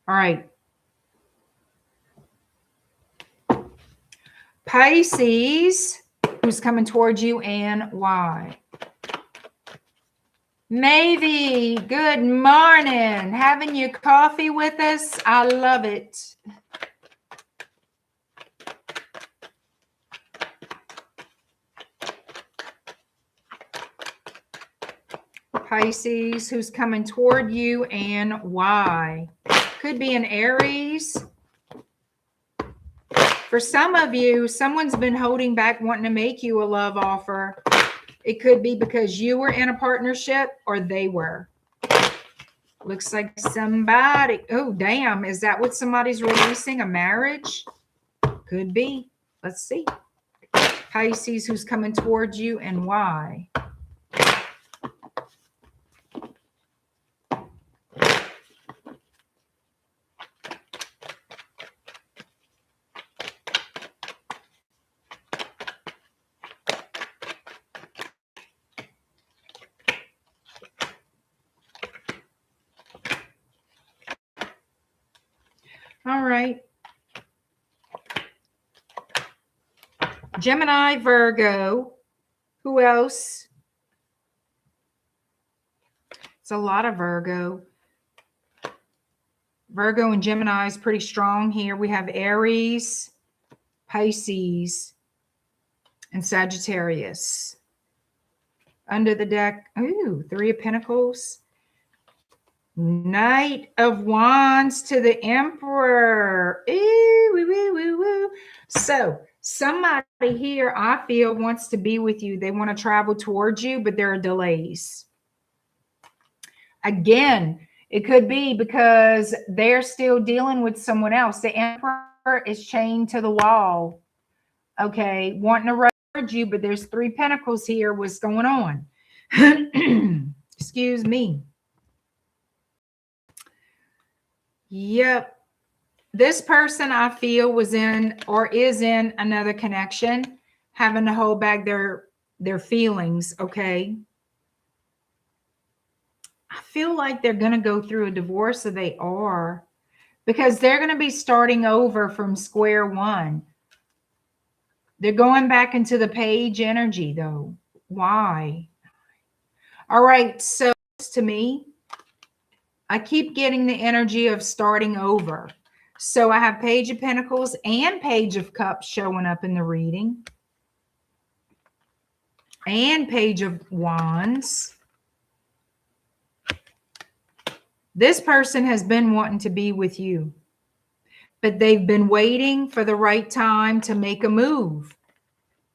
All right. Pisces, who's coming towards you and why? Maybe, good morning. Having your coffee with us. I love it. Pisces, who's coming toward you and why? Could be an Aries. For some of you, someone's been holding back wanting to make you a love offer. It could be because you were in a partnership or they were. Looks like somebody, oh, damn. Is that what somebody's releasing? A marriage? Could be. Let's see. Pisces, who's coming towards you and why? All right. Gemini, Virgo. Who else? It's a lot of Virgo. Virgo and Gemini is pretty strong here. We have Aries, Pisces, and Sagittarius. Under the deck, ooh, Three of Pentacles. Knight of Wands to the Emperor. Ooh, woo, woo, woo, woo. So somebody here, I feel, wants to be with you. They want to travel towards you, but there are delays. Again, it could be because they're still dealing with someone else. The Emperor is chained to the wall. Okay, wanting to ride you, but there's Three Pentacles here. What's going on? Excuse me. Yep. This person, I feel, was in or is in another connection, having to hold back their feelings, okay? I feel like they're going to go through a divorce, or they are, because they're going to be starting over from square one. They're going back into the page energy, though. Why? All right, so to me, I keep getting the energy of starting over. So I have Page of Pentacles and Page of Cups showing up in the reading. And Page of Wands. This person has been wanting to be with you, but they've been waiting for the right time to make a move.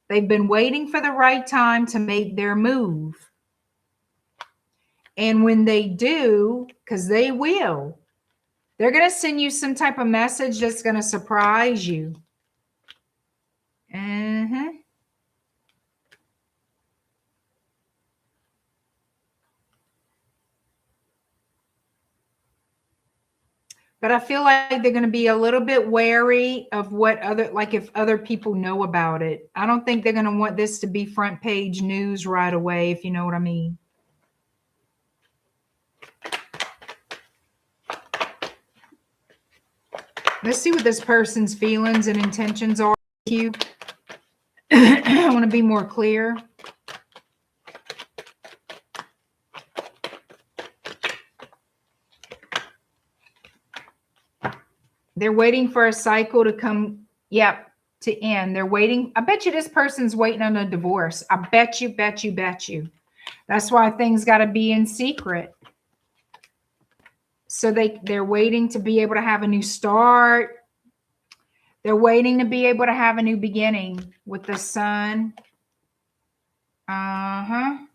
They've been waiting for the right time to make their move. And when they do, because they will, they're going to send you some type of message that's going to surprise you. But I feel like they're going to be a little bit wary of what other, like if other people know about it. I don't think they're going to want this to be front page news right away, if you know what I mean. Let's see what this person's feelings and intentions are with you. I want to be more clear. They're waiting for a cycle to come, yep, to end. They're waiting. I bet you this person's waiting on a divorce. I bet you, bet you, bet you. That's why things got to be in secret. So they're waiting to be able to have a new start. They're waiting to be able to have a new beginning with the Sun. Damn.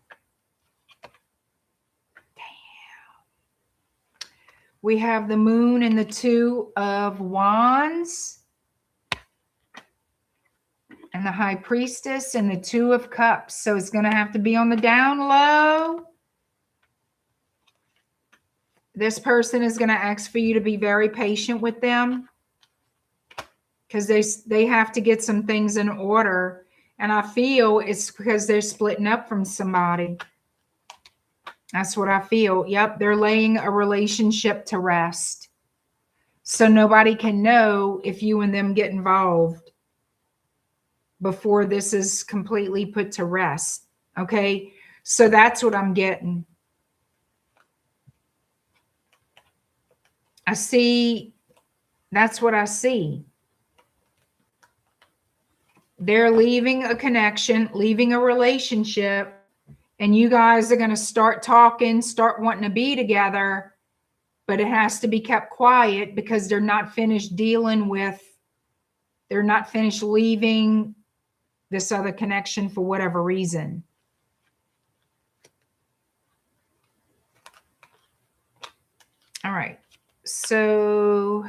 We have the Moon and the Two of Wands. And the High Priestess and the Two of Cups. So it's going to have to be on the down low. This person is going to ask for you to be very patient with them because they have to get some things in order. And I feel it's because they're splitting up from somebody. That's what I feel. Yep, they're laying a relationship to rest. So nobody can know if you and them get involved before this is completely put to rest. Okay, so that's what I'm getting. I see, that's what I see. They're leaving a connection, leaving a relationship, and you guys are going to start talking, start wanting to be together, but it has to be kept quiet because they're not finished dealing with, they're not finished leaving this other connection for whatever reason. All right. So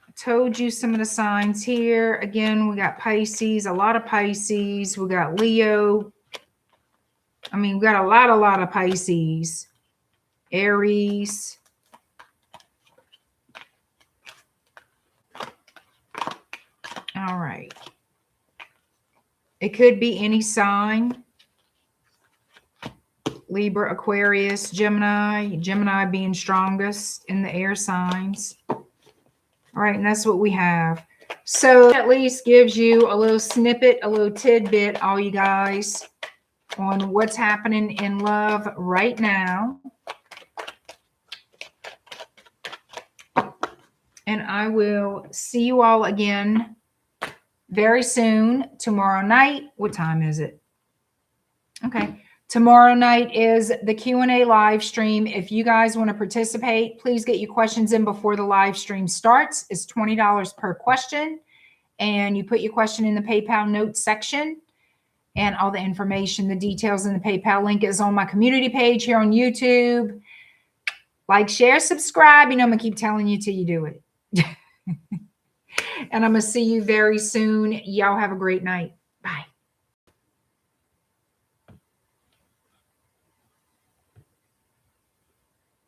I told you some of the signs here. Again, we got Pisces, a lot of Pisces. We got Leo. I mean, we got a lot of Pisces. Aries. All right. It could be any sign. Libra, Aquarius, Gemini. Gemini being strongest in the air signs. All right, and that's what we have. So at least gives you a little snippet, a little tidbit, all you guys, on what's happening in love right now. And I will see you all again very soon, tomorrow night. What time is it? Okay. Tomorrow night is the Q&A live stream. If you guys want to participate, please get your questions in before the live stream starts. It's $20 per question. And you put your question in the PayPal notes section. And all the information, the details in the PayPal link is on my community page here on YouTube. Like, share, subscribe. You know, I'm going to keep telling you till you do it. And I'm going to see you very soon. Y'all have a great night.